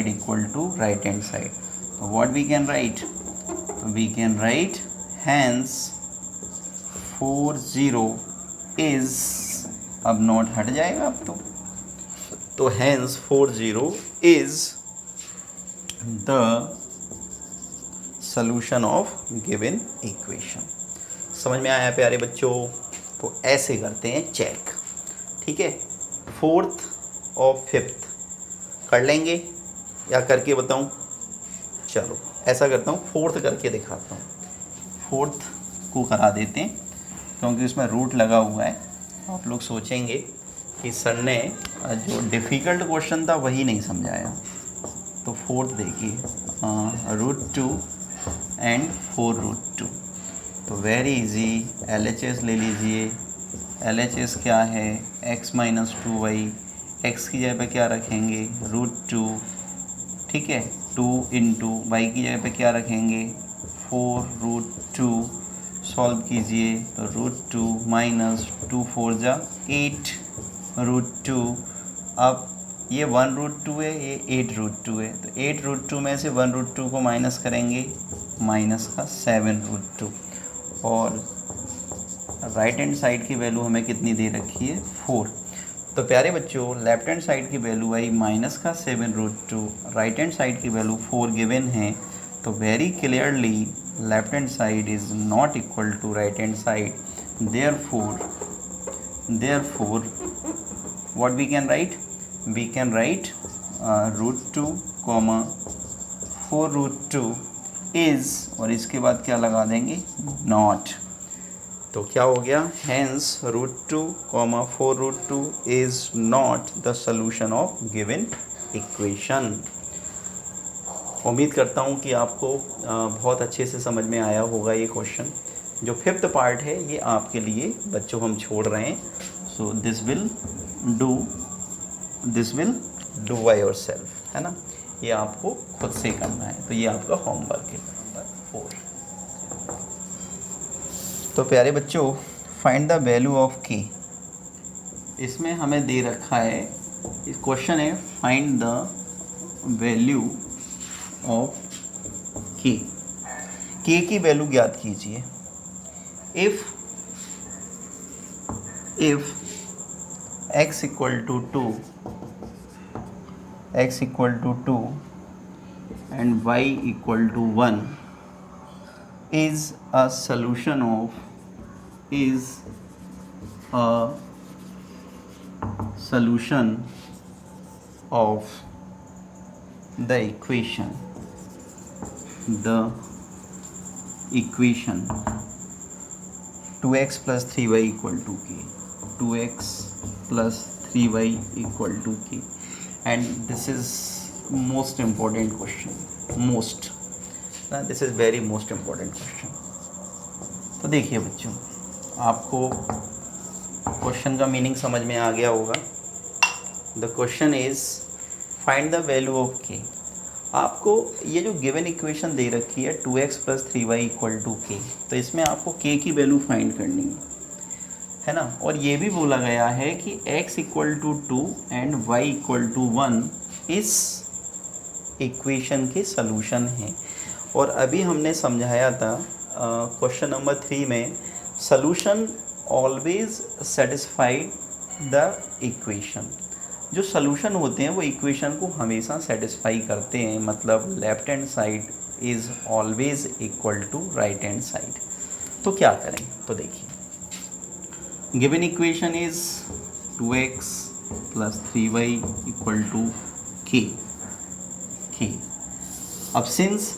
equal to right hand side, तो what we can write, we can write hence 4 0 is, अब नोट हट जाएगा अब तो hence 4 0 is the solution of given equation. समझ में आया प्यारे बच्चों? तो ऐसे करते हैं चेक, ठीक है। फोर्थ और फिफ्थ कर लेंगे या करके बताऊं? चलो ऐसा करता हूँ, फोर्थ करके दिखाता हूँ। फोर्थ को करा देते हैं क्योंकि उसमें रूट लगा हुआ है। आप लोग सोचेंगे कि सर ने जो डिफ़िकल्ट क्वेश्चन था वही नहीं समझाया। तो फोर्थ देखिए, √2 एंड 4√2, तो वेरी इजी, LHS ले लीजिए। LHS क्या है, x माइनस 2y, x की जगह पे क्या रखेंगे √2, ठीक है, 2 इंटू y की जगह पे क्या रखेंगे 4√2, सॉल्व कीजिए तो √2 माइनस 2 4 जा 8√2। अब ये 1√2 है, ये 8√2 है, तो 8√2 में से 1√2 को माइनस करेंगे, माइनस का 7√2, और राइट हैंड साइड की वैल्यू हमें कितनी दे रखी है 4। तो प्यारे बच्चों लेफ्ट हैंड साइड की वैल्यू आई माइनस का 7√2, राइट हैंड साइड की वैल्यू 4 गिवन है, तो very clearly left hand side is not equal to right hand side, therefore what we can write, we can write √2, 4√2 is, और इसके बाद क्या लगा देंगे नॉट, तो क्या हो गया, hence √2, 4√2 is not the solution of given equation. उम्मीद करता हूँ कि आपको बहुत अच्छे से समझ में आया होगा ये क्वेश्चन। जो फिफ्थ पार्ट है ये आपके लिए बच्चों हम छोड़ रहे हैं। So this will do by yourself, है ना, ये आपको खुद से करना है। तो ये आपका होमवर्क है नंबर 4। तो प्यारे बच्चों find the value of k, इसमें हमें दे रखा है, इस क्वेश्चन है find the value of k की वैल्यू ज्ञात कीजिए। If x equal to 2 and y equal to 1 is a solution of the equation 2x plus 3y equal to k, 2x plus 3y equal to k, and this is most important question, this is very most important question। तो देखिए बच्चों, आपको question का meaning समझ में आ गया होगा। The question is find the value of k। आपको ये जो गिवन इक्वेशन दे रखी है 2x plus 3y equal to k, तो इसमें आपको k की वैल्यू फाइंड करनी है ना। और ये भी बोला गया है कि x equal to 2 and y equal to 1 is equation के सॉल्यूशन हैं। और अभी हमने समझाया था क्वेश्चन नंबर 3 में, solution always satisfied the equation. जो सॉल्यूशन होते हैं वो इक्वेशन को हमेशा सेटिस्फाई करते हैं, मतलब left hand side is always equal to right hand side. तो क्या करें, तो देखिए given equation is 2x + 3y = k। अब since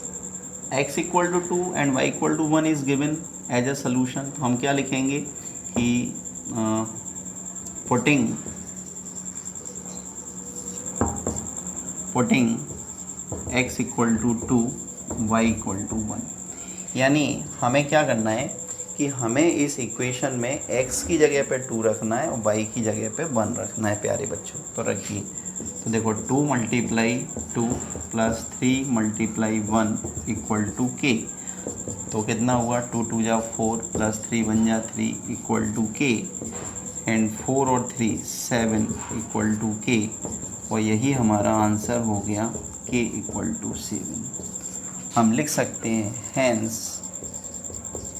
x = 2 and y = 1 is given as a solution, तो हम क्या लिखेंगे कि पुटिंग x = 2, y = 1। यानी हमें क्या करना है कि हमें इस इक्वेशन में x की जगह पे 2 रखना है और y की जगह पे 1 रखना है प्यारे बच्चों। तो रखिए, तो देखो 2 × 2 + 3 × 1 = k। तो कितना हुआ, 2 × 2 = 4 + 3 × 1 = 3 = k, एंड 4 और 3 7 = k। और यही हमारा आंसर हो गया k = 7। हम लिख सकते हैं hence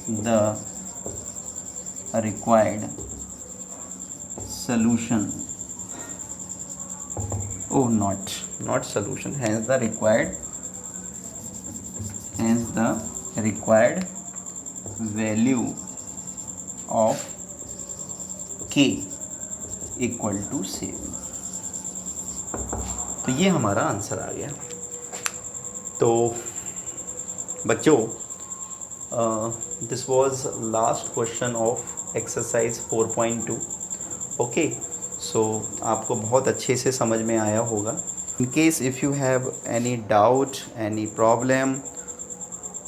the required solution, oh not solution, hence the required value of k = 7। तो ये हमारा आंसर आ गया। तो बच्चों this was last question of exercise 4.2। Okay, so आपको बहुत अच्छे से समझ में आया होगा। In case if you have any doubt, any problem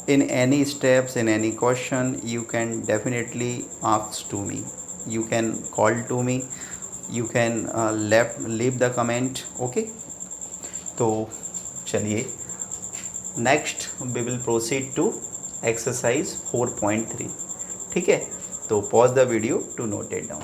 in any steps, in any question, you can definitely ask to me, you can call to me, you can leave the comment। okay, तो चलिए next we will proceed to exercise 4.3। ठीक है, तो pause the video to note it down.